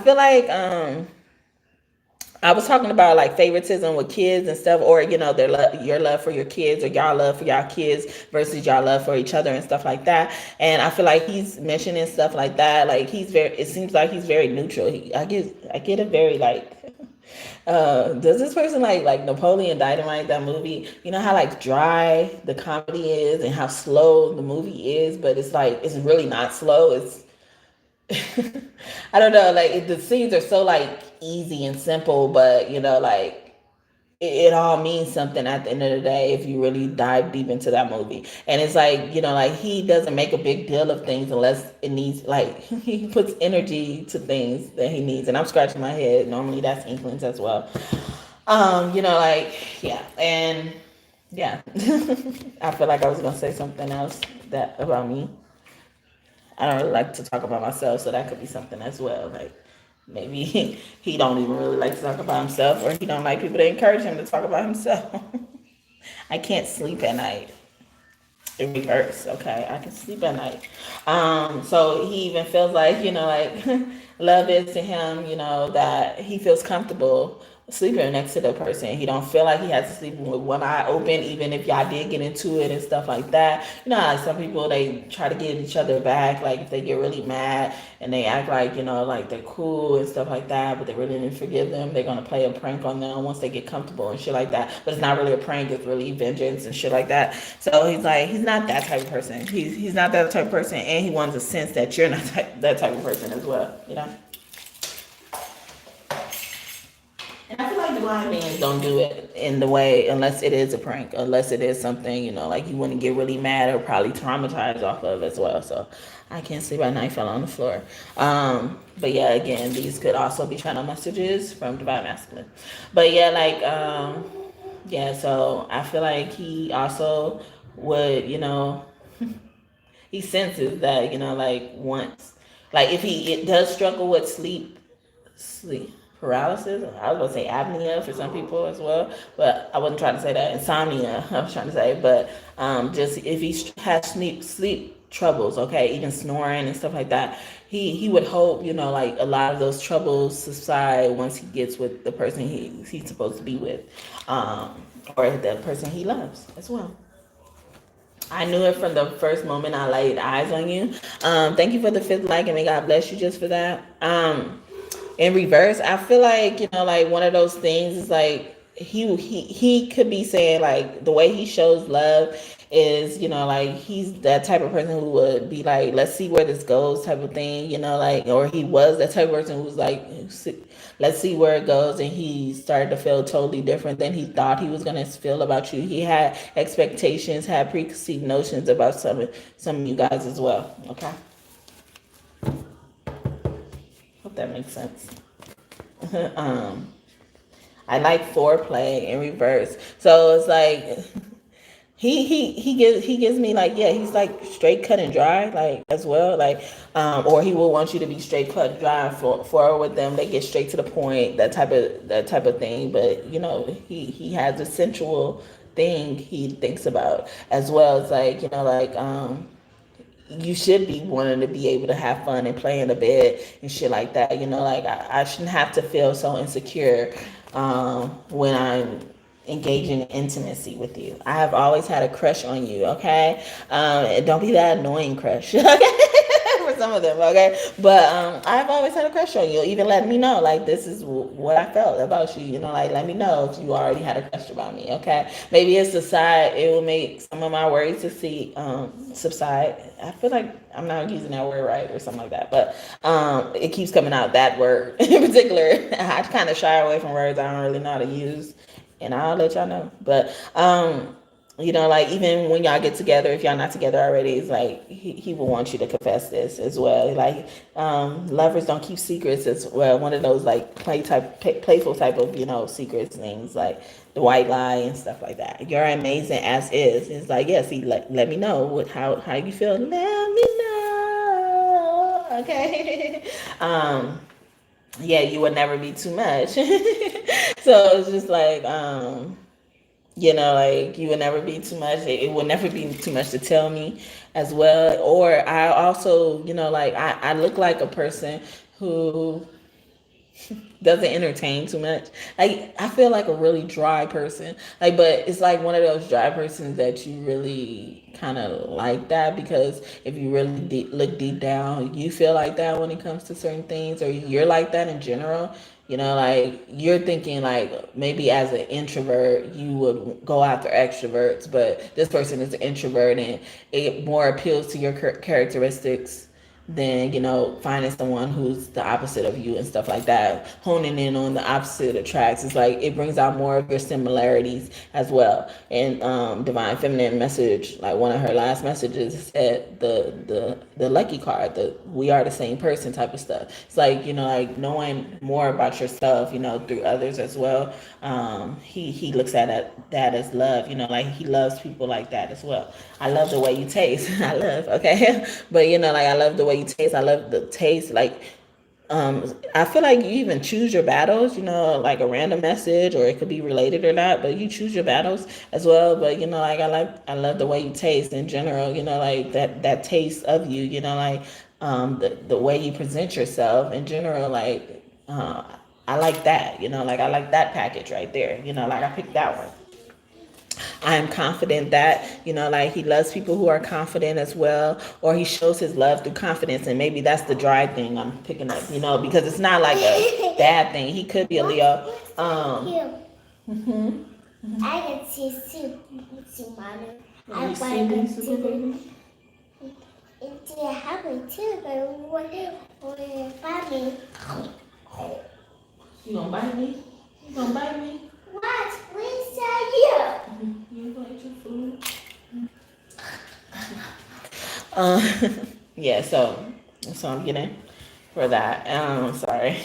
feel like I was talking about like favoritism with kids and stuff, or your love for your kids, or y'all love for y'all kids versus y'all love for each other and stuff like that. And I feel like he's mentioning stuff like that. Like he's very. It seems like he's very neutral. I get a very like. Does this person like Napoleon Dynamite, that movie? You know how like dry the comedy is and how slow the movie is, but it's like it's really not slow. It's I don't know, like the scenes are so like easy and simple, but like it all means something at the end of the day if you really dive deep into that movie. And it's like, like he doesn't make a big deal of things unless it needs, like he puts energy to things that he needs. And I'm scratching my head. Normally that's Inklings as well. Like, yeah. And yeah, I feel like I was gonna say something else that about me. I don't really like to talk about myself, so that could be something as well. Like maybe he don't even really like to talk about himself, or he don't like people to encourage him to talk about himself. I can't sleep at night. In reverse, okay, I can sleep at night. So he even feels like, like love is to him, that he feels comfortable sleeping next to the person. He don't feel like he has to sleep with one eye open, even if y'all did get into it and stuff like that. Like some people, they try to get each other back, like if they get really mad and they act like, like they're cool and stuff like that, but they really didn't forgive them, they're gonna play a prank on them once they get comfortable and shit like that. But it's not really a prank, it's really vengeance and shit like that. So he's like, he's not that type of person. He's not that type of person, and he wants to sense that you're not that type of person as well. And I feel like divine beings don't do it in the way, unless it is a prank, unless it is something, like you wouldn't get really mad or probably traumatized off of as well. So I can't sleep at night, fell on the floor. But yeah, again, these could also be channel messages from divine masculine. But yeah, like, yeah, so I feel like he also would, he senses that, like once, like if it does struggle with sleep paralysis. I was gonna say apnea for some people as well, but I wasn't trying to say that. Insomnia, I was trying to say, but just if he has sleep troubles, okay, even snoring and stuff like that, he would hope, like a lot of those troubles subside once he gets with the person he's supposed to be with, or the person he loves as well. I knew it from the first moment I laid eyes on you. Thank you for the fifth like, and may God bless you just for that. In reverse, I feel like, like one of those things is like he could be saying like the way he shows love is, like he's that type of person who would be like, let's see where this goes type of thing, like, or he was that type of person who was like, let's see where it goes, and he started to feel totally different than he thought he was going to feel about you. He had expectations, had preconceived notions about some of you guys as well. Okay, hope that makes sense. I like foreplay in reverse. So it's like he gives me like, yeah, he's like straight cut and dry, like as well, like or he will want you to be straight cut and dry for with them. They get straight to the point, that type of thing. But he has a sensual thing he thinks about as well. It's like, like you should be wanting to be able to have fun and play in the bed and shit like that. Like I shouldn't have to feel so insecure when I'm engaging in intimacy with you. I have always had a crush on you, okay? Don't be that annoying crush, okay? For for some of them, okay? But I've always had a crush on you. Even let me know, like, this is what I felt about you, like, let me know if you already had a crush about me, okay? Maybe it's subside. It will make some of my worries to see subside. I feel like I'm not using that word right or something like that, but it keeps coming out, that word in particular. I kind of shy away from words I don't really know how to use, and I'll let y'all know. But like, even when y'all get together, if y'all not together already, it's like he will want you to confess this as well. Like, lovers don't keep secrets as well. One of those like playful type of secrets things, like the white lie and stuff like that. You're amazing as is. It's like, yeah, see, let me know how you feel. Let me know, okay? Yeah, you would never be too much. So it's just like, like, you would never be too much. It would never be too much to tell me as well. Or I also, like, I look like a person who doesn't entertain too much. Like, I feel like a really dry person. Like, but it's like one of those dry persons that you really kind of like that, because if you really look deep down, you feel like that when it comes to certain things, or you're like that in general. Like, you're thinking like maybe as an introvert you would go after extroverts, but this person is an introvert and it more appeals to your characteristics than finding someone who's the opposite of you and stuff like that. Honing in on the opposite attracts. It's like it brings out more of your similarities as well. And Divine Feminine message, like one of her last messages, said the lucky card, the we are the same person type of stuff. It's like, like knowing more about yourself, through others as well. He looks at that as love, like he loves people like that as well. I love the way you taste. I love, okay. But like, I love the way you taste. I love the taste. Like, I feel like you even choose your battles, like a random message, or it could be related or not, but you choose your battles as well. But like, I love the way you taste in general, like that taste of you, like the way you present yourself in general, like I like that, like I like that package right there, like I picked that one. I am confident that, like he loves people who are confident as well, or he shows his love through confidence. And maybe that's the dry thing I'm picking up, because it's not like a bad thing. He could be a Leo. I can see mommy. I want to see it's happy too, but what bite me? You gonna bite me? You gonna bite me? What? Where's that you? You gonna eat your food? Yeah, so I'm getting for that. Sorry.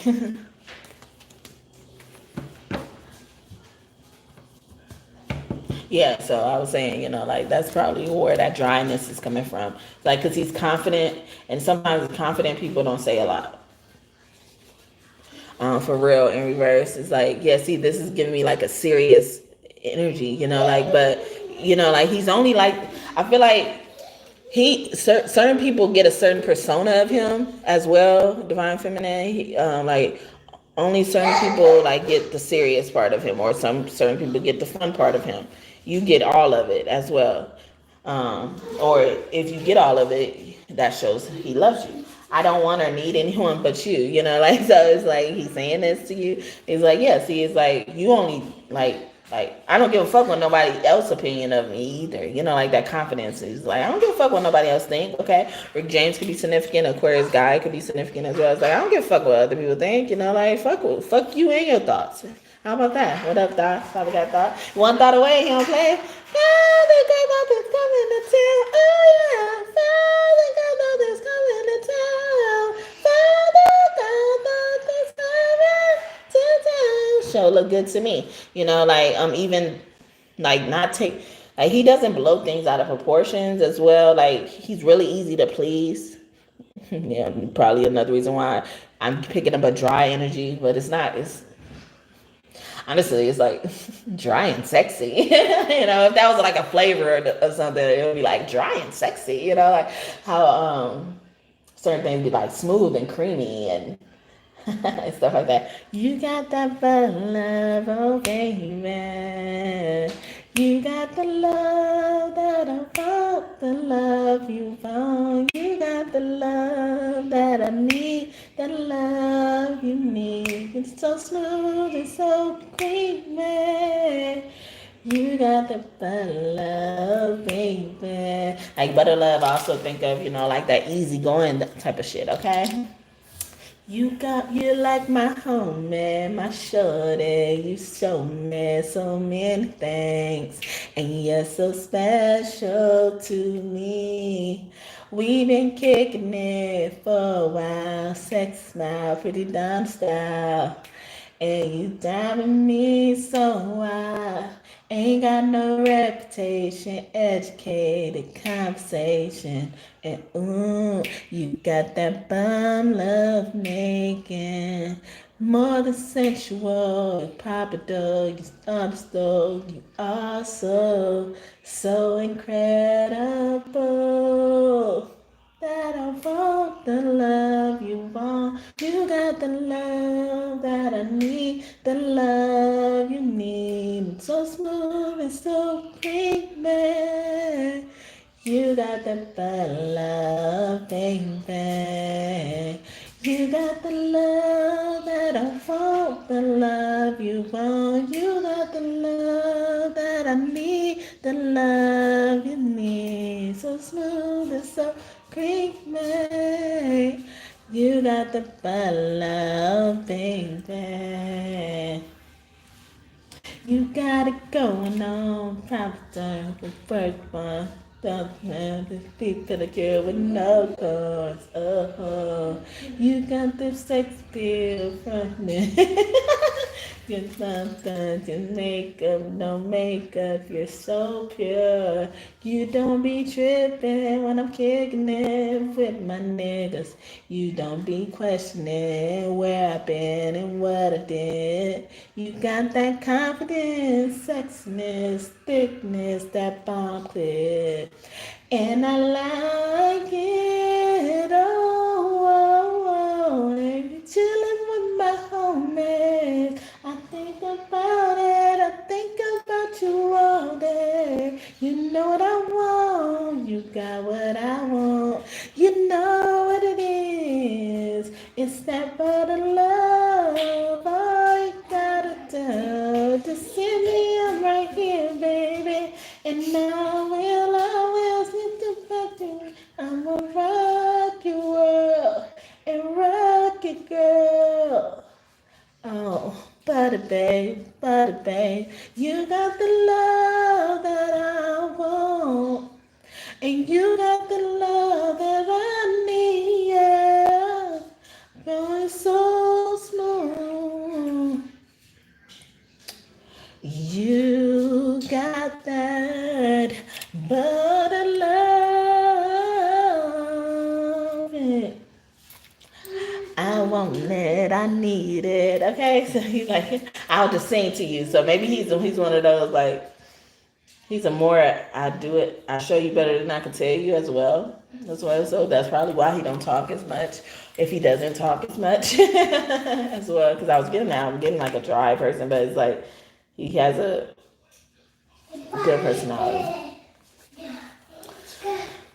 Yeah, so I was saying, like that's probably where that dryness is coming from. Like, because he's confident, and sometimes confident people don't say a lot. For real, in reverse, it's like, yeah, see, this is giving me like a serious energy, like, but, like he's only like, I feel like certain people get a certain persona of him as well, Divine Feminine. Like, only certain people like get the serious part of him, or certain people get the fun part of him. You get all of it as well. Or if you get all of it, that shows he loves you. I don't want or need anyone but you, like, so it's like he's saying this to you. He's like, yeah, see, it's like you only like I don't give a fuck what nobody else's opinion of me either. Like that confidence is like, I don't give a fuck what nobody else think. Okay, Rick James could be significant, Aquarius guy could be significant as well. It's like, I don't give a fuck what other people think. Like fuck you and your thoughts. How about that? What up, thoughts? Probably got thought. One thought away, he don't play. Father God, nothing's coming to town. Oh yeah, Father God, nothing's coming to town. Father God, nothing's coming to town. Show look good to me. Like even like not take like he doesn't blow things out of proportions as well. Like he's really easy to please. Yeah, probably another reason why I'm picking up a dry energy, but it's not. It's honestly, it's like dry and sexy. If that was like a flavor or something, it would be like dry and sexy. Like how certain things be like smooth and creamy and and stuff like that. You got that love, okay, man. You got the love that I want. got the love you want. You got the love that I need. That love you need. It's so smooth and so creamy. You got the butter love, baby. Like butter love, I also think of, like that easygoing type of shit, okay? You like my homie, my shorty. You show me so many things, and you're so special to me. We've been kicking it for a while, sex smile, pretty dumb style. And you driving me so wild. Ain't got no reputation, educated conversation. And you got that bum love making. More than sensual, Papa Dog, you understood. You are so incredible. That I want the love you want. You got the love that I need. The love you need. So smooth and so creamy. You got the love, baby. You got the love that I want. The love you want. You got the love that I need. The love you need. So smooth and so creamy. You got the love, baby. You got it going on. Probably time the first one. Don't have to speak to the girl with no cause. Oh, you got the sex appeal from me. You're something to makeup, no makeup. You're so pure. You don't be tripping when I'm kicking it with my niggas. You don't be questioning where I've been and what I did. You got that confidence, sexiness, thickness, that bomb clip. And I like it. Oh, and you chilling with my homies. I think about it. I think about you all day. You know what I want. You got what I want. You know what it is. It's that butter love. All you gotta do to see me, I'm right here, baby. And I will sit the better. I'ma rock your world and rock it, girl. Oh, butter babe, you got the love that I want, and you got the love that I need. Yeah, going so smooth. You got that butter love. I want it, I need it. Okay, so he's like, I'll just sing to you. So maybe he's one of those like he's a more I do it, I show you better than I can tell you as well. So that's probably why he don't talk as much. If he doesn't talk as much as well, because I'm getting like a dry person, but it's like he has a good personality.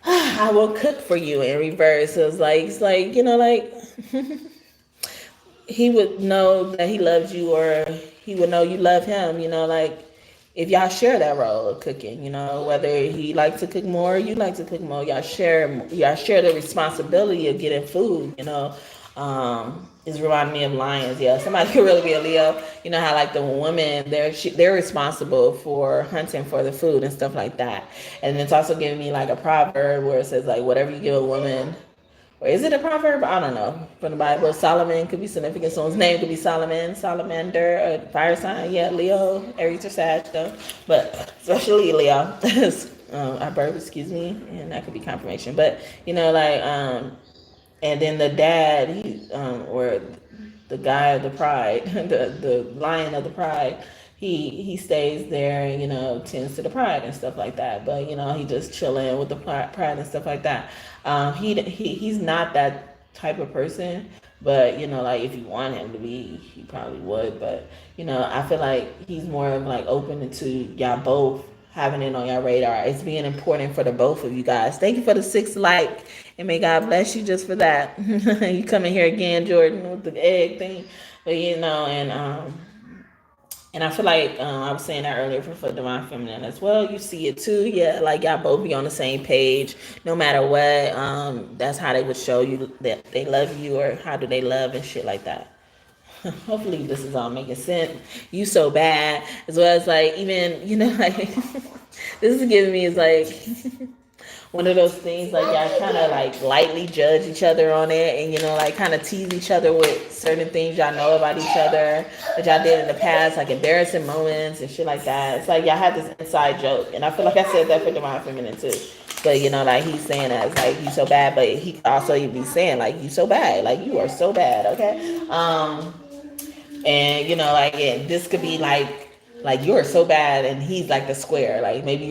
I will cook for you in reverse. It's like like he would know that he loves you, or he would know you love him. Like if y'all share that role of cooking, whether he likes to cook more, or you like to cook more, y'all share the responsibility of getting food. Is reminding me of lions. Yeah, somebody could really be a Leo. You know how like the women, they're responsible for hunting for the food and stuff like that. And it's also giving me like a proverb where it says like whatever you give a woman, or is it a proverb? I don't know. From the Bible, Solomon could be significant. Someone's name could be Solomon, Salamander, a fire sign. Yeah, Leo, Aries or Sag though, but especially Leo. Our birth, excuse me, and that could be confirmation. But and then the dad, or the guy of the pride, the lion of the pride, he stays there and tends to the pride and stuff like that. But he just chilling with the pride and stuff like that. He's not that type of person. But like if you want him to be, he probably would. But I feel like he's more of like open to y'all both having it on your radar. It's being important for the both of you guys. Thank you for the 6 like, and may God bless you just for that. You come in here again, Jordan, with the egg thing, but and I feel like I was saying that earlier for Divine Feminine as well. You see it too, yeah. Like y'all both be on the same page, no matter what. That's how they would show you that they love you, or how do they love and shit like that. Hopefully this is all making sense. You so bad, as well as like even like this is giving me is like one of those things like y'all kind of like lightly judge each other on it, and like kind of tease each other with certain things y'all know about each other that y'all did in the past, like embarrassing moments and shit like that. It's like y'all had this inside joke, and I feel like I said that for Divine Feminine too. But like he's saying that it's like you so bad, but he also be saying like you so bad, like you are so bad, okay? And like this could be like you're so bad, and he's like the square, like maybe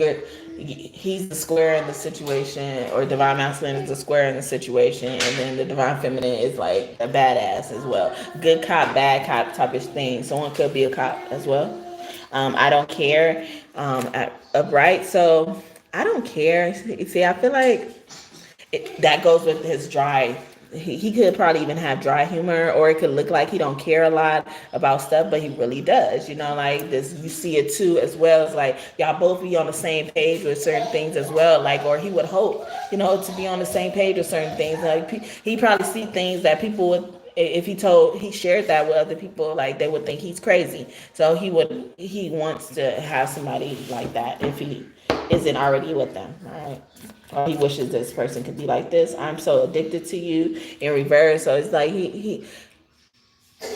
he's the square in the situation, or Divine Masculine is the square in the situation, and then the Divine Feminine is like a badass as well. Good cop, bad cop type of thing. Someone could be a cop as well. I don't care. Upright. So I don't care. See, I feel like that goes with his dry. He could probably even have dry humor, or it could look like he don't care a lot about stuff, but he really does. Like this, you see it too, as well as like y'all both be on the same page with certain things as well. Like, or he would hope, to be on the same page with certain things. Like he probably see things that people would, if he shared that with other people, like they would think he's crazy. So he wants to have somebody like that if he isn't already with them. All right. Or he wishes this person could be like this. I'm so addicted to you in reverse. So it's like he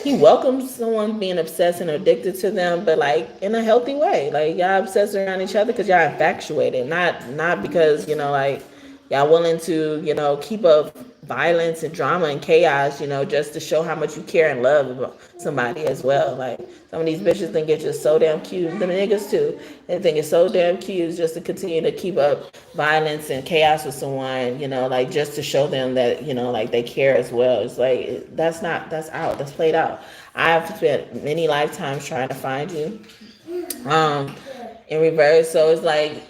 welcomes someone being obsessed and addicted to them, but like in a healthy way. Like y'all obsessed around each other because y'all infatuated, not because like y'all willing to keep up violence and drama and chaos, just to show how much you care and love somebody as well. Like some of these bitches think it's just so damn cute. The niggas too, they think it's so damn cute just to continue to keep up violence and chaos with someone, like just to show them that like they care as well. It's like that's played out. I've spent many lifetimes trying to find you in reverse. So it's like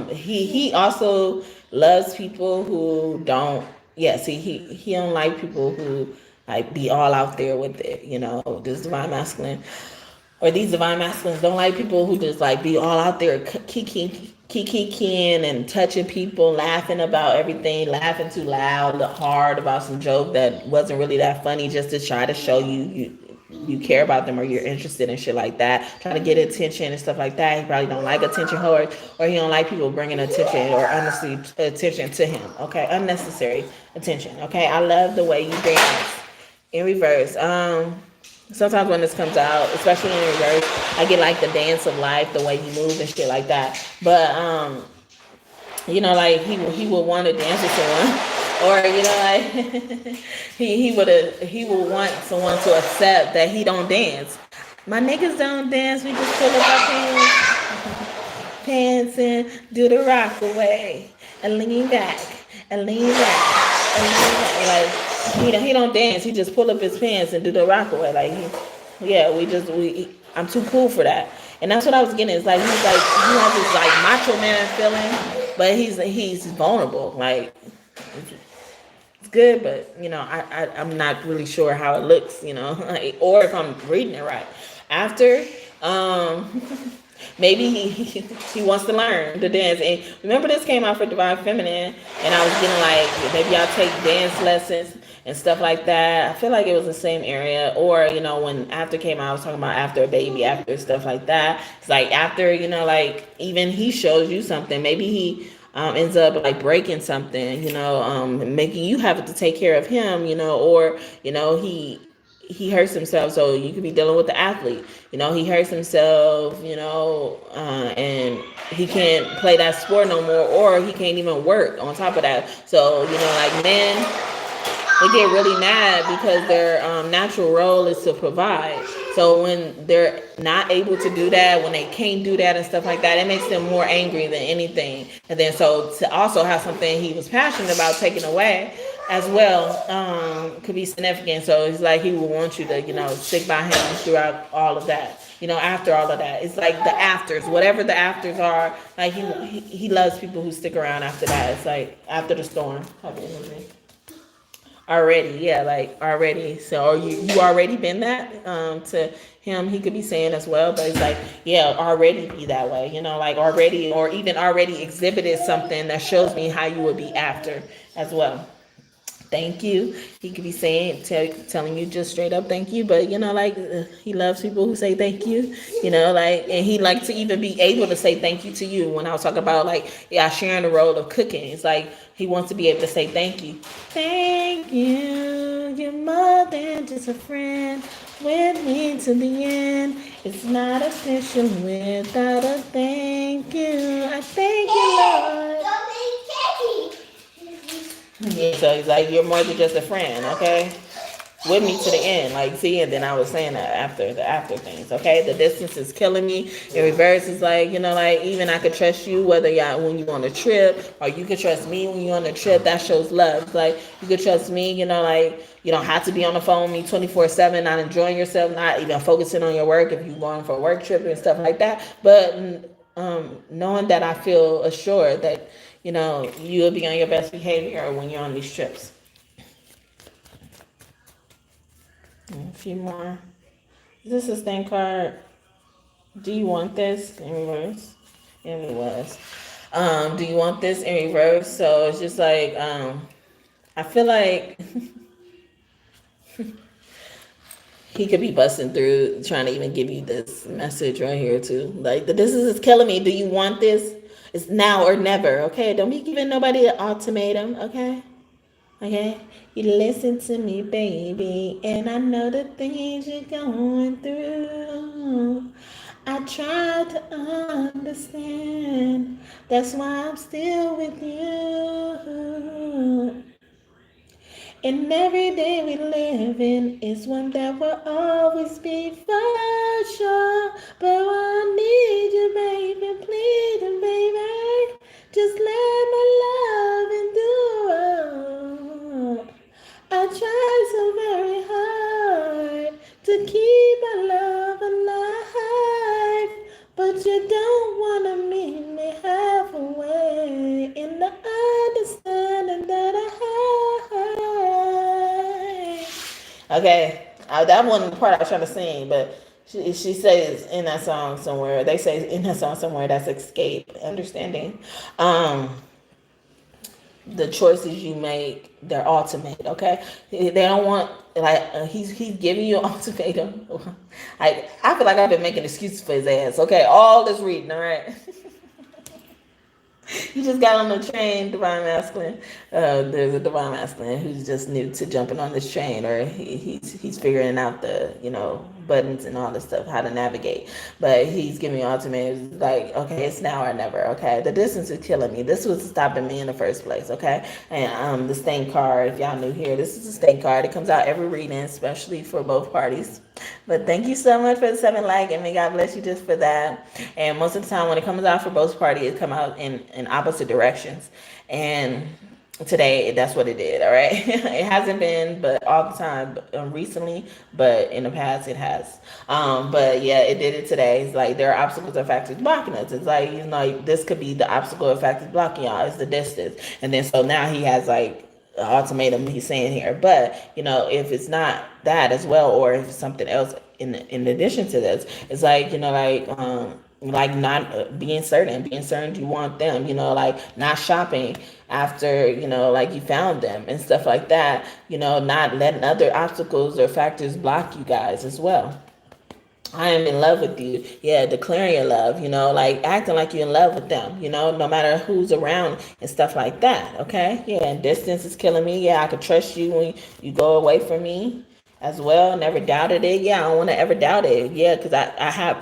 he also loves people who don't. Yes, he don't like people who like be all out there with it. This Divine Masculine, or these Divine Masculines don't like people who just like be all out there kikiing and touching people, laughing about everything, laughing too loud, hard about some joke that wasn't really that funny, just to try to show you care about them, or you're interested in shit like that, trying to get attention and stuff like that. He probably don't like attention, or he don't like people bringing attention or honestly attention to him. Okay, unnecessary attention. Okay, I love the way you dance in reverse. Sometimes when this comes out, especially in reverse, I get like the dance of life, the way you move and shit like that. But like he would want to dance with someone, or like he would want someone to accept that he don't dance. My niggas don't dance. We just pull up our pants and do the rock away and lean back and lean back and lean back. Like he don't dance. He just pull up his pants and do the rock away. Like I'm too cool for that. And that's what I was getting. It's like he has this like macho man feeling, but he's vulnerable. Like it's good, but I'm not really sure how it looks, or if I'm reading it right. After maybe he wants to learn to dance. And remember, this came out for Divine Feminine, and I was getting like maybe y'all take dance lessons and stuff like that. I feel like it was the same area. Or when After came out, I was talking about after a baby, after stuff like that. It's like after like even he shows you something, maybe he ends up like breaking something, making you have to take care of him, or he hurts himself. So you could be dealing with the athlete, he hurts himself, and he can't play that sport no more, or he can't even work on top of that. So like men, they get really mad because their natural role is to provide. So when they're not able to do that, when they can't do that and stuff like that, it makes them more angry than anything. And then so to also have something he was passionate about taken away, as well, could be significant. So it's like he will want you to, stick by him throughout all of that. After all of that, it's like the afters, whatever the afters are. Like he loves people who stick around after that. It's like after the storm type of energy. Already, yeah, like already. So, or you already been that to him. He could be saying as well, but it's like, yeah, already be that way. Like already, or even already exhibited something that shows me how you would be after as well. Thank you. He could be saying, telling you just straight up thank you, but like he loves people who say thank you, like, and he likes to even be able to say thank you to you. When I was talking about like, yeah, sharing the role of cooking, it's like he wants to be able to say thank you. Thank you. You're more than just a friend. With me to the end. It's not official without a thank you. I thank you, Lord. Yeah, so he's like, you're more than just a friend, okay? With me to the end, like, see, and then I was saying that after the after things, okay? The distance is killing me. In reverse is like, like, even I could trust you whether when you on a trip, or you could trust me when you're on a trip. That shows love. It's like, you could trust me, like, you don't have to be on the phone with me 24/7, not enjoying yourself, not even focusing on your work if you're going for a work trip and stuff like that. But knowing that I feel assured that, you'll be on your best behavior when you're on these trips. A few more. This is thank card. Do you want this in reverse? And it was. Do you want this in reverse? So it's just like, I feel like he could be busting through trying to even give you this message right here too. Like, this is killing me. Do you want this? It's now or never, okay? Don't be giving nobody an ultimatum, okay? Okay? You listen to me, baby, and I know the things you're going through. I try to understand. That's why I'm still with you. And every day we live in is one that will always be for sure. But I need you, baby, please, baby. Just let my love endure. I try so very hard to keep my love alive. But you don't want to meet me halfway in the understanding that I have. Okay, that wasn't the part I was trying to sing, but she says in that song somewhere, they say in that song somewhere, that's escape, understanding. The choices you make, they're ultimate, okay? They don't want, like, he's giving you an ultimatum. I feel like I've been making excuses for his ass, okay? All this reading, all right? You just got on the train, divine masculine. There's a divine masculine who's just new to jumping on this train, or he's figuring out the buttons and all this stuff, how to navigate. But he's giving me ultimatums like, okay, it's now or never. Okay, the distance is killing me. This was stopping me in the first place. Okay, and the stain card. If y'all new here, this is a stain card. It comes out every reading, especially for both parties. But thank you so much for the 7 like, and may God bless you just for that. And most of the time when it comes out for both parties, it come out in opposite directions. And today, that's what it did, all right? It hasn't been, but all the time recently, but in the past it has. But yeah, it did it today. It's like there are obstacles or factors blocking us. It's like, this could be the obstacle or factors blocking y'all. It's the distance. And then so now he has like ultimatum he's saying here, but if it's not that as well, or if it's something else in addition to this, it's like like not being certain you want them, like not shopping after like you found them and stuff like that, not letting other obstacles or factors block you guys as well. I am in love with you. Yeah, declaring your love, like acting like you're in love with them, no matter who's around and stuff like that. Okay. Yeah. And distance is killing me. Yeah. I could trust you when you go away from me as well. Never doubted it. Yeah. I don't want to ever doubt it. Yeah. Cause I have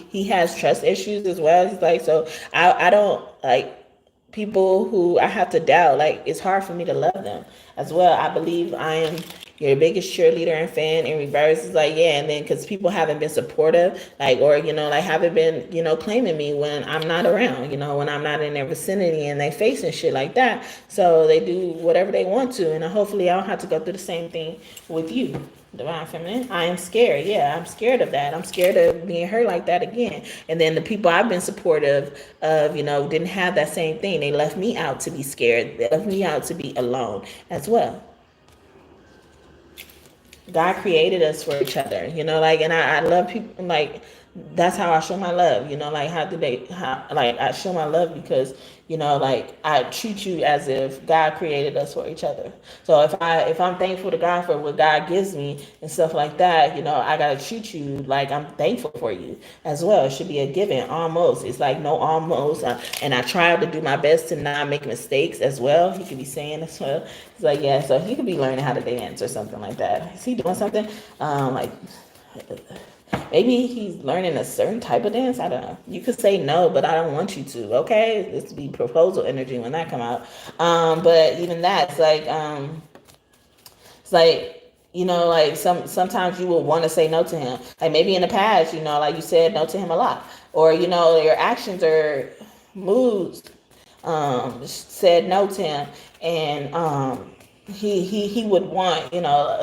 he has trust issues as well. He's like, so I don't like people who I have to doubt. Like, it's hard for me to love them as well. I believe I am your biggest cheerleader and fan. In reverse, it's like, yeah, and then because people haven't been supportive, like, or, like, haven't been, claiming me when I'm not around, when I'm not in their vicinity, and they facing shit like that. So they do whatever they want to, and hopefully I don't have to go through the same thing with you, Divine Feminine. I am scared. Yeah, I'm scared of that. I'm scared of being hurt like that again. And then the people I've been supportive of, didn't have that same thing. They left me out to be scared. They left me out to be alone as well. God created us for each other, like, and I love people, like, that's how I show my love, like, like, I show my love because, like, I treat you as if God created us for each other. So if I'm thankful to God for what God gives me and stuff like that, I gotta treat you like I'm thankful for you as well. It should be a given, almost. It's like no almost, and I try to do my best to not make mistakes as well. He could be saying as well. It's like, yeah, so he could be learning how to dance or something like that. Is he doing something? Like, maybe he's learning a certain type of dance. I don't know. You could say no, but I don't want you to. Okay, this be proposal energy when that come out. But even that, it's like, like sometimes you will want to say no to him. Like maybe in the past, like you said no to him a lot, or your actions or moods said no to him, and he would want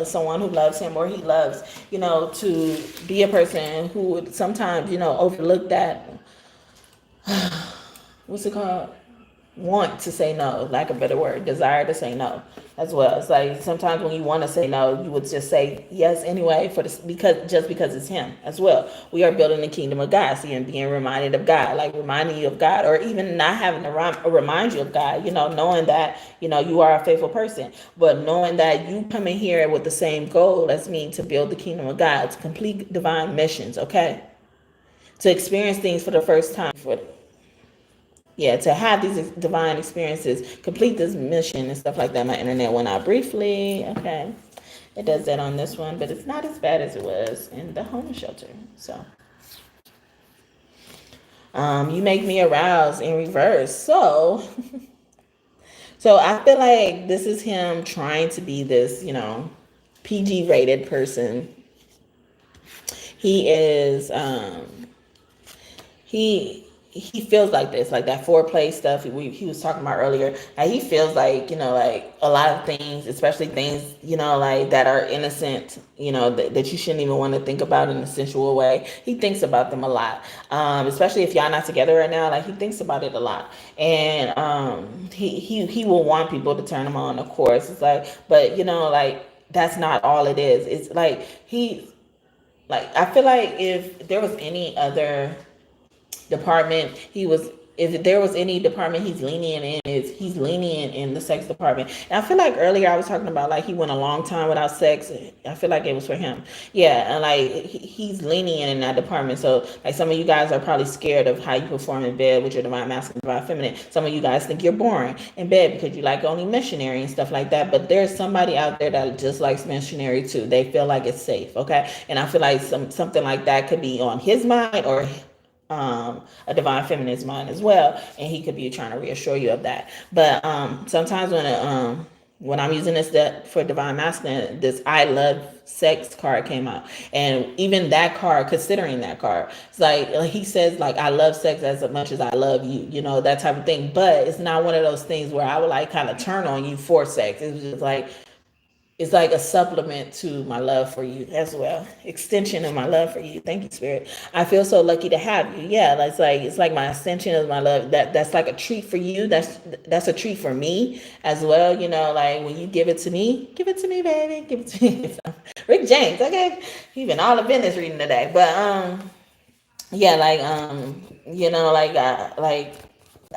someone who loves him, or he loves to be a person who would sometimes overlook that what's it called, want to say no, like a better word, desire to say no as well. It's like sometimes when you want to say no, you would just say yes anyway for this, because it's him as well. We are building the kingdom of God, see, and being reminded of God, like reminding you of God, or even not having to remind you of God, knowing that you are a faithful person, but knowing that you come in here with the same goal as me, to build the kingdom of God, to complete divine missions, okay, to experience things for the first time, to have these divine experiences, complete this mission and stuff like that. My internet went out briefly. Okay. It does that on this one, but it's not as bad as it was in the home shelter. So, you make me arouse in reverse. So, I feel like this is him trying to be this, PG rated person. He is, he feels like this, like that foreplay stuff he was talking about earlier. Like he feels like, like a lot of things, especially things, like that are innocent, that you shouldn't even want to think about in a sensual way. He thinks about them a lot, especially if y'all not together right now. Like he thinks about it a lot, and he will want people to turn him on, of course. It's like, but like that's not all it is. It's like I feel like if there was any other department if there was any department he's lenient in, he's lenient in the sex department. And I feel like earlier I was talking about like he went a long time without sex. I feel like it was for him. Yeah, and like he's lenient in that department. So like some of you guys are probably scared of how you perform in bed with your divine masculine, divine feminine. Some of you guys think you're boring in bed because you like only missionary and stuff like that. But there's somebody out there that just likes missionary too. They feel like it's safe, okay? And I feel like something like that could be on his mind, or a divine feminine's mind as well, and he could be trying to reassure you of that. But sometimes when I'm using this for divine masculine, this I love sex card came out, and even that card, considering that card, it's like he says like I love sex as much as I love you, that type of thing. But it's not one of those things where I would like kind of turn on you for sex. It's just like it's like a supplement to my love for you as well. Extension of my love for you. Thank you, Spirit. I feel so lucky to have you. Yeah, it's like my extension of my love. That's like a treat for you. That's a treat for me as well. Like when you give it to me, baby. Give it to me. So, Rick James, okay? He's been all up in this reading today. But yeah, like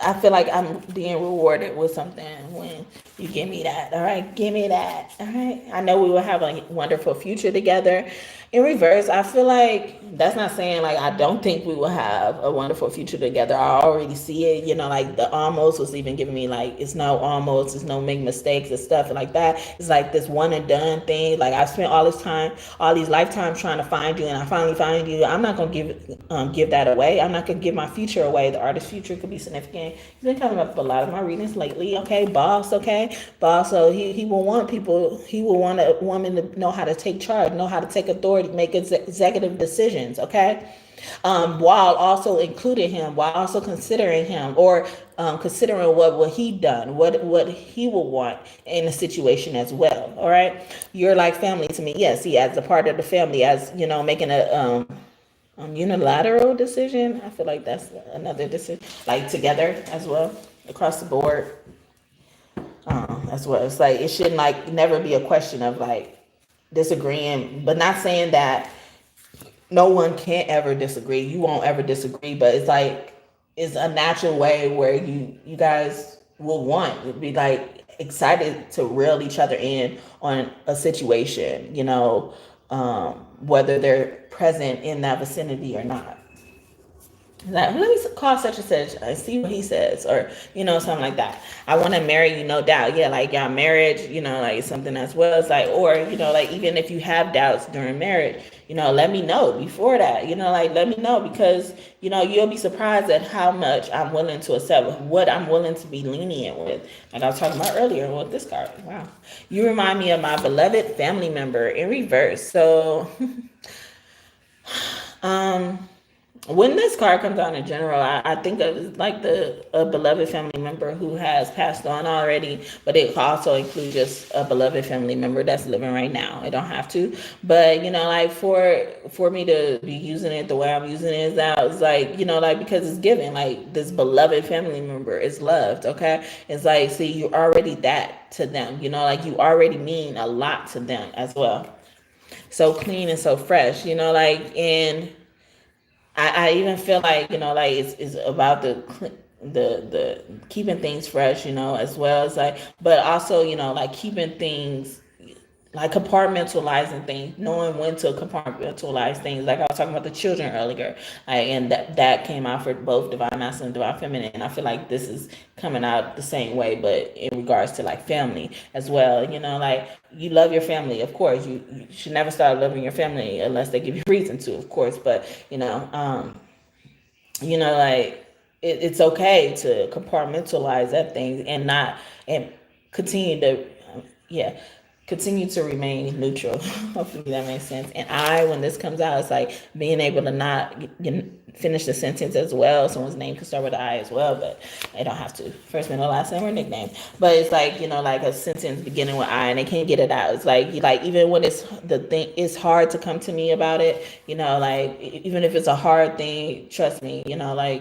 I feel like I'm being rewarded with something when you give me that. All right, give me that. All right. I know we will have a wonderful future together. In reverse, I feel like that's not saying like I don't think we will have a wonderful future together. I already see it. Like the almost was even giving me like it's no almost, it's no make mistakes and stuff like that. It's like this one and done thing. Like I spent all this time, all these lifetimes trying to find you, and I finally find you. I'm not gonna give that away. I'm not gonna give my future away. The artist's future could be significant. He's been coming up with a lot of my readings lately. Okay, boss. Okay, okay? But also he will want he will want a woman to know how to take charge, know how to take authority, make executive decisions, okay? While also including him, while also considering him, or considering what he done, what he will want in a situation as well. All right, you're like family to me. Yes, he as a part of the family, as making a unilateral decision. I feel like that's another decision, like together as well across the board. As well, it's like it should like never be a question of like disagreeing, but not saying that no one can't ever disagree. You won't ever disagree, but it's like it's a natural way where you guys will want be like excited to reel each other in on a situation, whether they're present in that vicinity or not. Like, let me call such and such and see what he says, or something like that. I want to marry you, no doubt. Yeah, like y'all marriage, like something as well. It's like, or like even if you have doubts during marriage, let me know before that. Like let me know, because you'll be surprised at how much I'm willing to accept, what I'm willing to be lenient with. Like I was talking about earlier with this card. Wow, you remind me of my beloved family member in reverse. So, when this card comes out in general, I think of like a beloved family member who has passed on already, but it also includes just a beloved family member that's living right now. It don't have to, but like for me to be using it the way I'm using it is that it's like like because it's given, like this beloved family member is loved. Okay, it's like, see, you're already that to them. Like you already mean a lot to them as well. So clean and so fresh. And I even feel like like it's about the keeping things fresh, as well as like, but also like keeping things like compartmentalizing things, knowing when to compartmentalize things. Like I was talking about the children earlier, and that came out for both divine masculine and divine feminine. And I feel like this is coming out the same way, but in regards to like family as well. Like you love your family, of course. You should never start loving your family unless they give you reason to, of course. But like it's okay to compartmentalize that thing and not and continue to yeah continue to remain neutral. Hopefully that makes sense. And when this comes out, it's like being able to not finish the sentence as well. Someone's name could start with I as well, but they don't have to. First, middle, last name, or nickname. But it's like like a sentence beginning with I, and they can't get it out. It's like even when it's the thing, it's hard to come to me about it. Like even if it's a hard thing, trust me. Like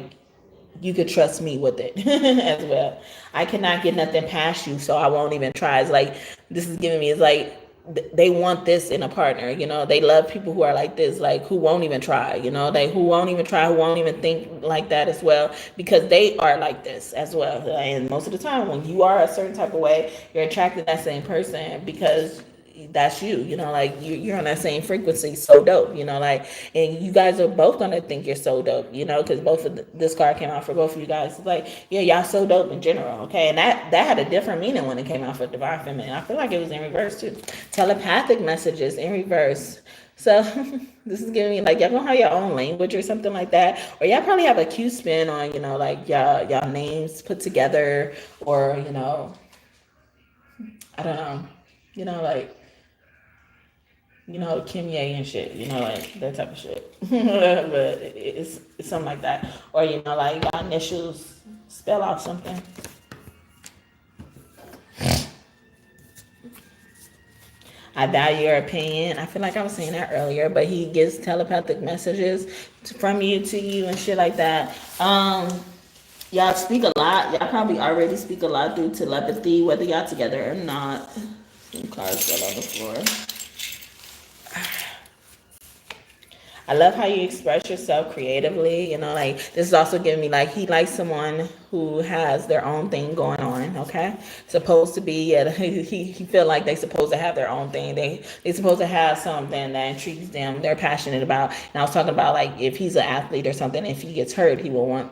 you could trust me with it as well. I cannot get nothing past you, so I won't even try. It's like this is giving me. It's like they want this in a partner. They love people who are like this, like who won't even try. They who won't even try, who won't even think like that as well, because they are like this as well. And most of the time, when you are a certain type of way, you're attracted to that same person because that's you, like you're on that same frequency. So dope, like, and you guys are both gonna think you're so dope, because both of this card came out for both of you guys. It's like, yeah, y'all so dope in general. Okay, and that had a different meaning when it came out for divine feminine. I feel like it was in reverse too. Telepathic messages in reverse. So this is giving me like y'all gonna have your own language or something like that, or y'all probably have a Q spin on like y'all names put together, or I don't know, like Kim Ye and shit, like that type of shit. But it's something like that. Or, like y'all initials spell out something. I value your opinion. I feel like I was saying that earlier, but he gives telepathic messages from you to you and shit like that. Y'all speak a lot. Y'all probably already speak a lot through telepathy, whether y'all together or not. Some cards fell on the floor. I love how you express yourself creatively. Like this is also giving me like he likes someone who has their own thing going on. Okay, supposed to be. He feel like they supposed to have their own thing. They supposed to have something that intrigues them. They're passionate about. And I was talking about like if he's an athlete or something, if he gets hurt, he will want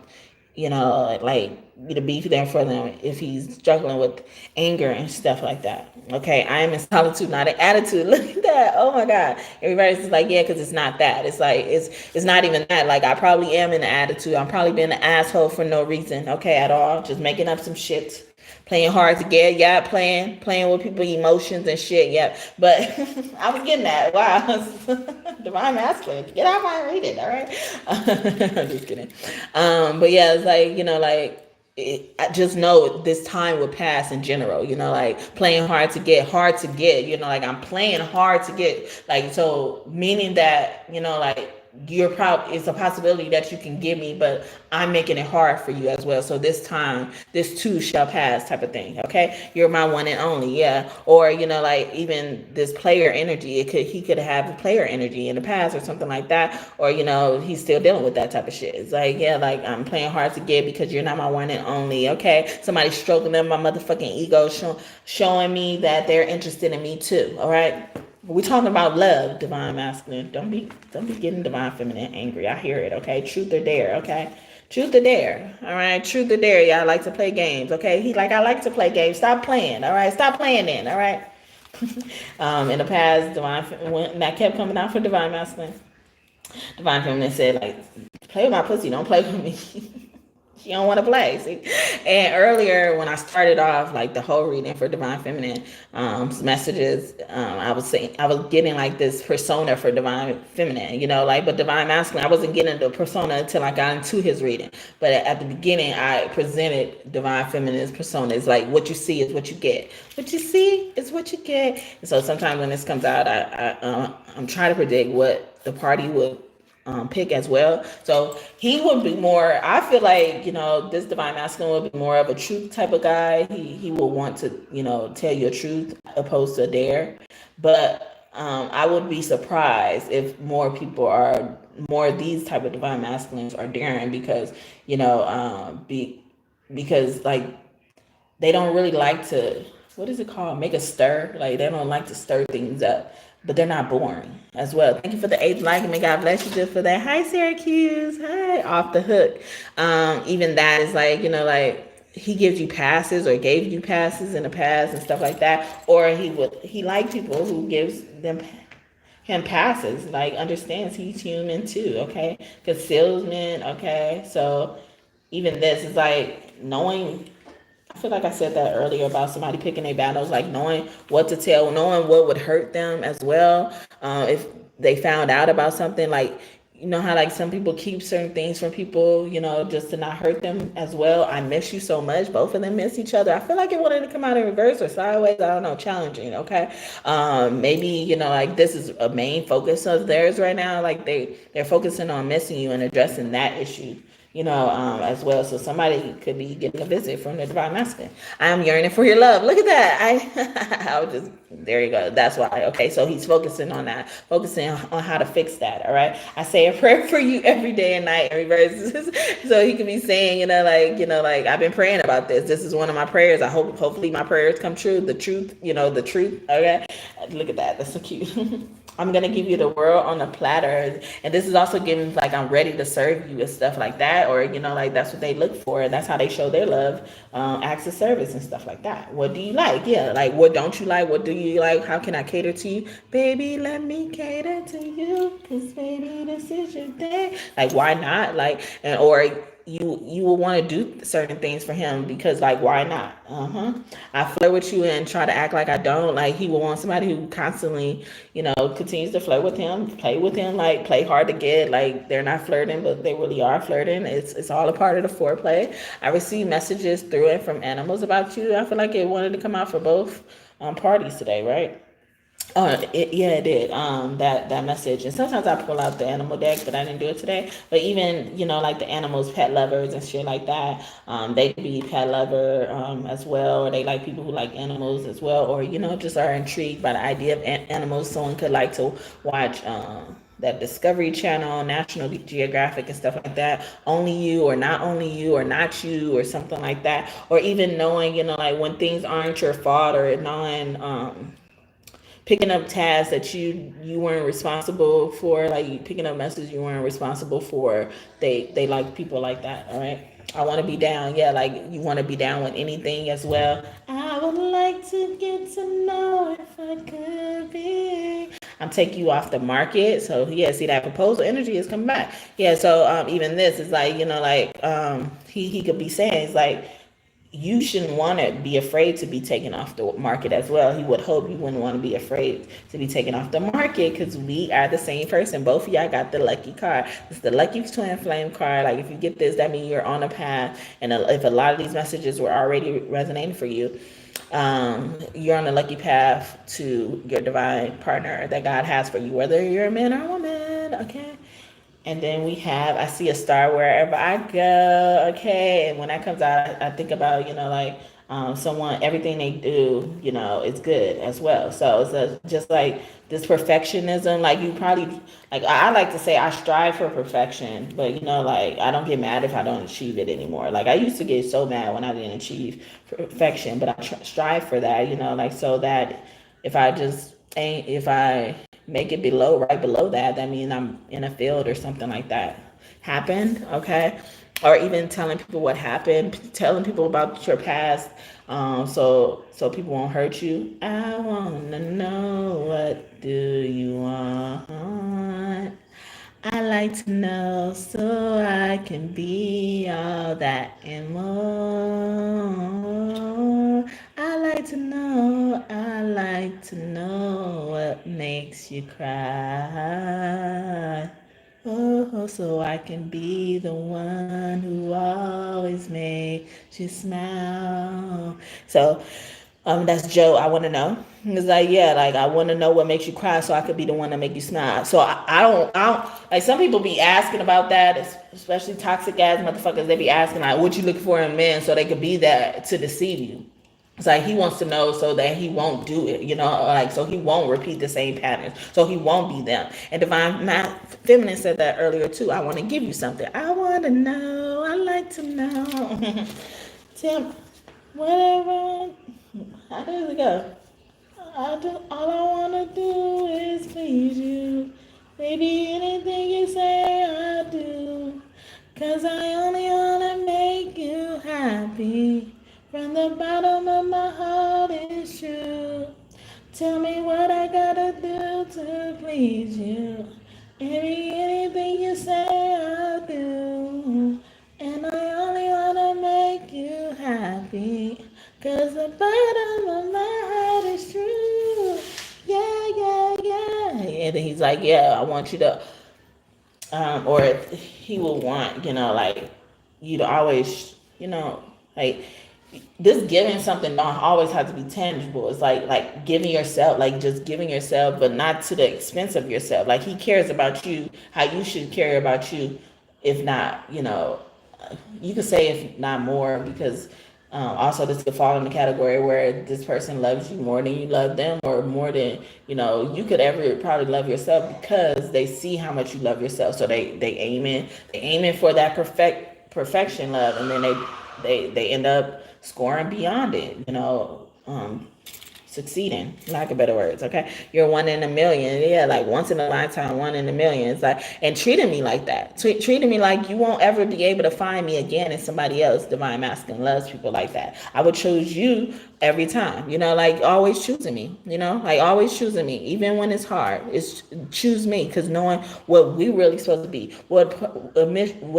like to be there for them if he's struggling with anger and stuff like that. Okay, I am in solitude, not an attitude. Look at that. Oh my God. Everybody's just like, yeah, because it's not that. It's like it's not even that. Like I probably am in an attitude. I'm probably being an asshole for no reason, okay, at all. Just making up some shit. Playing hard to get, yeah, playing with people's emotions and shit, yeah. But I was getting that. Wow, divine masculine. Get out my read it, all right? I'm just kidding. But yeah, it's like, like I just know this time would pass in general, like playing hard to get, like I'm playing hard to get, like, so meaning that, like it's a possibility that you can give me, but I'm making it hard for you as well. So this time, this too shall pass type of thing. Okay. You're my one and only. Yeah. Or, like even this player energy, he could have a player energy in the past or something like that. Or, he's still dealing with that type of shit. It's like, yeah, like I'm playing hard to get because you're not my one and only. Okay. Somebody stroking up my motherfucking ego, showing me that they're interested in me too. All right. We're talking about love, divine masculine. Don't be getting divine feminine angry. I hear it, okay? Truth or dare, okay? Truth or dare, all right? Truth or dare, y'all like to play games, okay? He like, I like to play games. Stop playing, all right? Stop playing then, all right? In the past, when that kept coming out for divine masculine, divine feminine said, like, play with my pussy, don't play with me. She don't want to play. See? And earlier when I started off like the whole reading for divine feminine messages, I was getting like this persona for divine feminine, like, but divine masculine, I wasn't getting the persona until I got into his reading. But at the beginning, I presented divine feminine's persona. It's like what you see is what you get. What you see is what you get. And so sometimes when this comes out, I'm trying to predict what the party would pick as well. So he would be more, I feel like, this divine masculine would be more of a truth type of guy. He will want to, tell you a truth opposed to a dare. But I would be surprised if more of these type of divine masculines are daring because, because like they don't really like to, what is it called? Make a stir. Like they don't like to stir things up, but they're not boring as well. Thank you for the 8th like, and may God bless you just for that. Hi, Syracuse. Hi, off the hook. Even that is like, like he gives you passes or gave you passes in the past and stuff like that. Or he liked people who gives him passes, like understands he's human too. Okay. Because salesman. Okay. So even this is like knowing, I feel like I said that earlier about somebody picking their battles, like knowing what to tell, knowing what would hurt them as well. If they found out about something, like, how like some people keep certain things from people, just to not hurt them as well. I miss you so much. Both of them miss each other. I feel like it wanted to come out in reverse or sideways. I don't know. Challenging. Okay. Maybe, like this is a main focus of theirs right now. Like they're focusing on missing you and addressing that issue. As well. So somebody could be getting a visit from the divine masculine. I am yearning for your love. Look at that. I was just, there you go. That's why. Okay. So he's focusing on that, focusing on how to fix that. All right. I say a prayer for you every day and night in reverse. So he could be saying, like I've been praying about this. This is one of my prayers. Hopefully my prayers come true. The truth, the truth. Okay. Look at that. That's so cute. I'm going to give you the world on a platter. And this is also giving like, I'm ready to serve you and stuff like that. Or, like that's what they look for. That's how they show their love, acts of service and stuff like that. What do you like? Yeah. Like, what don't you like? What do you like? How can I cater to you? Baby, let me cater to you. Cause baby, this is your day. Like, why not? Like, or you will want to do certain things for him because like why not? I flirt with you and try to act like I don't. Like he will want somebody who constantly continues to flirt with him, play with him, like play hard to get. Like they're not flirting but they really are flirting. It's all a part of the foreplay. I received messages through and from animals about you. I feel like it wanted to come out for both parties today, right? It did. That message, and sometimes I pull out the animal deck, but I didn't do it today. But even like the animals, pet lovers and shit like that, they could be pet lover as well, or they like people who like animals as well, or just are intrigued by the idea of animals. Someone could like to watch that Discovery Channel, National Geographic and stuff like that. Only you or not only you or not you or something like that, or even knowing like when things aren't your fault, or knowing picking up tasks that you weren't responsible for, like picking up messages you weren't responsible for. They like people like that. All right. I want to be down. Yeah, like you want to be down with anything as well. I would like to get to know if I could be. I'm taking you off the market. So yeah, see that proposal energy is coming back. Yeah. So even this is like like he could be saying it's like you shouldn't want to be afraid to be taken off the market as well. He would hope you wouldn't want to be afraid to be taken off the market, because we are the same person. Both of y'all got the lucky card. It's the lucky twin flame card. Like, if you get this, that means you're on a path. And if a lot of these messages were already resonating for you, you're on a lucky path to your divine partner that God has for you, whether you're a man or a woman. Okay. And then we have, I see a star wherever I go. Okay. And when that comes out, I think about, like, someone, everything they do, is good as well. So it's just like this perfectionism. Like, you probably, like, I like to say I strive for perfection, but, like, I don't get mad if I don't achieve it anymore. Like, I used to get so mad when I didn't achieve perfection, but I strive for that, like, so that if I make it right below that, that means I'm in a field or something like that happened. Okay. Or even telling people what happened, telling people about your past, so people won't hurt you. I wanna know, what do you want? I like to know so I can be all that and more. I like to know what makes you cry. Oh, so I can be the one who always makes you smile. So, that's Joe. I want to know. It's like, yeah, like, I want to know what makes you cry, so I could be the one to make you smile. So I don't like, some people be asking about that, especially toxic ass motherfuckers. They be asking, like, what you looking for in men, so they could be that to deceive you. It's like he wants to know so that he won't do it, like, so he won't repeat the same patterns, so he won't be them. And Feminine said that earlier too. I want to give you something. I want to know. I like to know. Tim, whatever. How does it go? All I wanna do is please you. Baby, anything you say, I do. 'Cause I only wanna make you happy. From the bottom of my heart, it's true. Tell me what I gotta do to please you. Baby, anything you say, I'll do. And I only wanna make you happy. 'Cause the bottom of my heart is true. Yeah, yeah, yeah. And then he's like, yeah, I want you to, or he will want, like, you to always, like, this giving something don't always have to be tangible. It's like giving yourself, like, just giving yourself, but not to the expense of yourself. Like, he cares about you, how you should care about you. If not, you could say if not more, because also this could fall in the category where this person loves you more than you love them, or more than you could ever probably love yourself, because they see how much you love yourself. So they aiming for that perfection love, and then they end up scoring beyond it, succeeding, lack of better words. Okay, you're one in a million. Yeah, like once in a lifetime, one in a million. It's like, and treating me like that, treating me like you won't ever be able to find me again in somebody else. Divine masculine loves people like that. I would choose you every time, like always choosing me, like always choosing me, even when it's hard. It's choose me, because knowing what we really supposed to be, what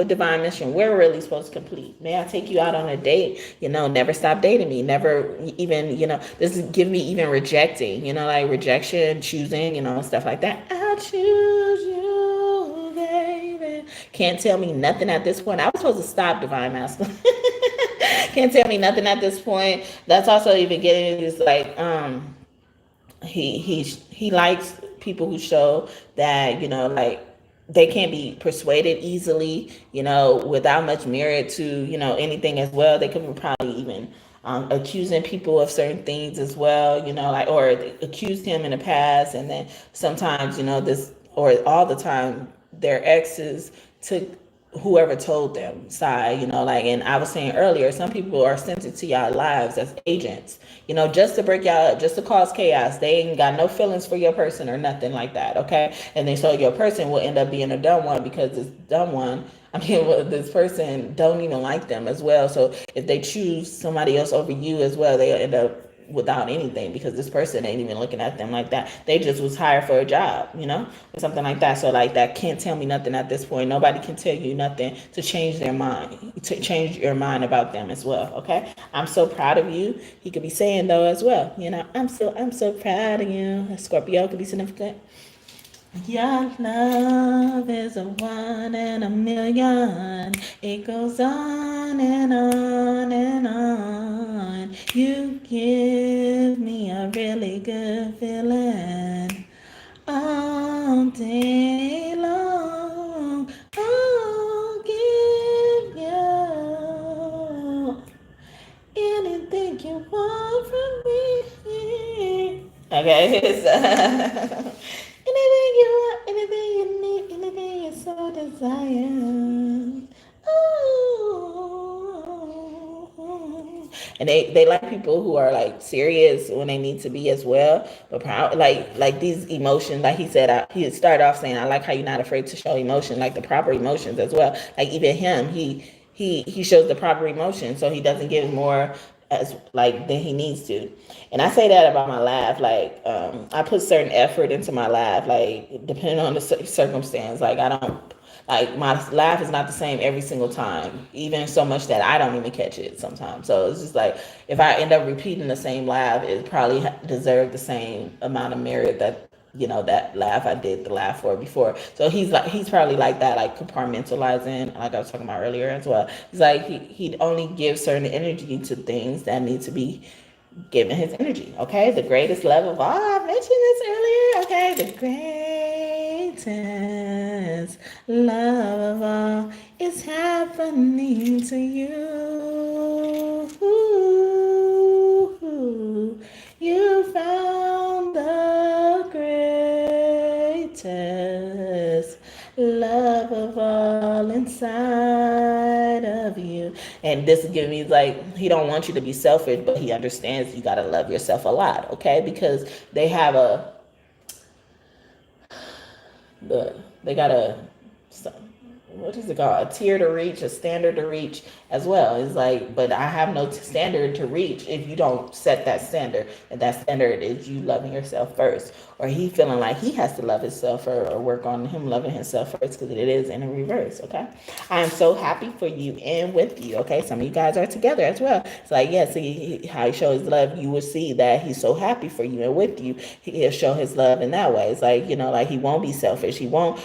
divine mission we're really supposed to complete. May I take you out on a date? Never stop dating me. Never even, this is give me even rejecting, like rejection, choosing, stuff like that. I'll choose you, baby. Can't tell me nothing at this point. I was supposed to stop, divine masculine. Can't tell me nothing at this point. That's also even getting this, like, he likes people who show that, like, they can't be persuaded easily, without much merit to, anything as well. They could probably even accusing people of certain things as well, like, or accused him in the past, and then sometimes, this, or all the time, their exes took whoever told them side, like, and I was saying earlier, some people are sent into y'all lives as agents, just to break y'all up, just to cause chaos. They ain't got no feelings for your person or nothing like that. Okay. And then so your person will end up being a dumb one, because this dumb one, this person don't even like them as well. So if they choose somebody else over you as well, they end up without anything, because this person ain't even looking at them like that. They just was hired for a job, or something like that. So like that can't tell me nothing at this point. Nobody can tell you nothing to change their mind, to change your mind about them as well. Okay. I'm so proud of you. He could be saying though as well, I'm so proud of you. Scorpio could be significant. Your love is a 1 in a million. It goes on and on and on. You give me a really good feeling all day long. I'll give you anything you want from me. Okay, so anything you want, anything you need, anything you so desire. Oh. And they like people who are like serious when they need to be as well, but proud, like these emotions. Like he said, he started off saying, "I like how you're not afraid to show emotion, like the proper emotions as well." Like even him, he shows the proper emotion, so he doesn't give more as like than he needs to. And I say that about my laugh. Like I put certain effort into my laugh, like depending on the circumstance. Like I don't, like my laugh is not the same every single time, even so much that I don't even catch it sometimes. So it's just like if I end up repeating the same laugh, it probably deserved the same amount of merit that that laugh I did the laugh for before. So he's probably like that, like compartmentalizing, like I was talking about earlier as well. He's like he'd only give certain energy to things that need to be given his energy. Okay, the greatest love of all, I mentioned this earlier. Okay, the greatest love of all is happening to you. You found the greatest love of all inside of you. And this is giving me like, he don't want you to be selfish, but he understands you got to love yourself a lot. Okay, because they have they got what is it called? A tier to reach, a standard to reach as well. It's like, but I have no standard to reach if you don't set that standard. And that standard is you loving yourself first. Or he feeling like he has to love himself or work on him loving himself first, because it is in a reverse, okay? I am so happy for you and with you, okay? Some of you guys are together as well. It's like, yeah, see how he shows love. You will see that he's so happy for you and with you. He'll show his love in that way. It's like, like he won't be selfish. He won't,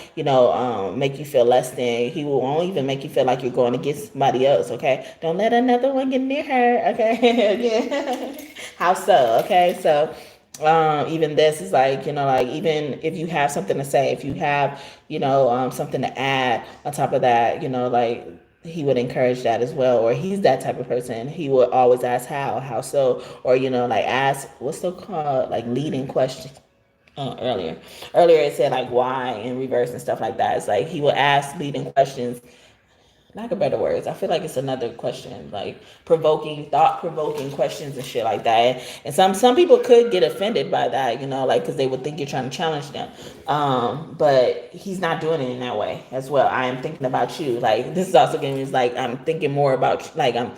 make you feel less than. He won't even make you feel like you're going to get somebody else, okay? Don't let another one get near her, okay? Yeah. How so, okay? So even this is like, like even if you have something to say, if you have, something to add on top of that, like he would encourage that as well. Or he's that type of person. He would always ask how so, or, like ask, what's so called, like leading questions. Earlier it said like why in reverse and stuff like that. It's like he will ask leading questions, lack of better words. I feel like it's another question, like thought-provoking questions and shit like that. And some people could get offended by that, like because they would think you're trying to challenge them. But he's not doing it in that way as well. I am thinking about you. Like this is also giving me like I'm thinking more about like I'm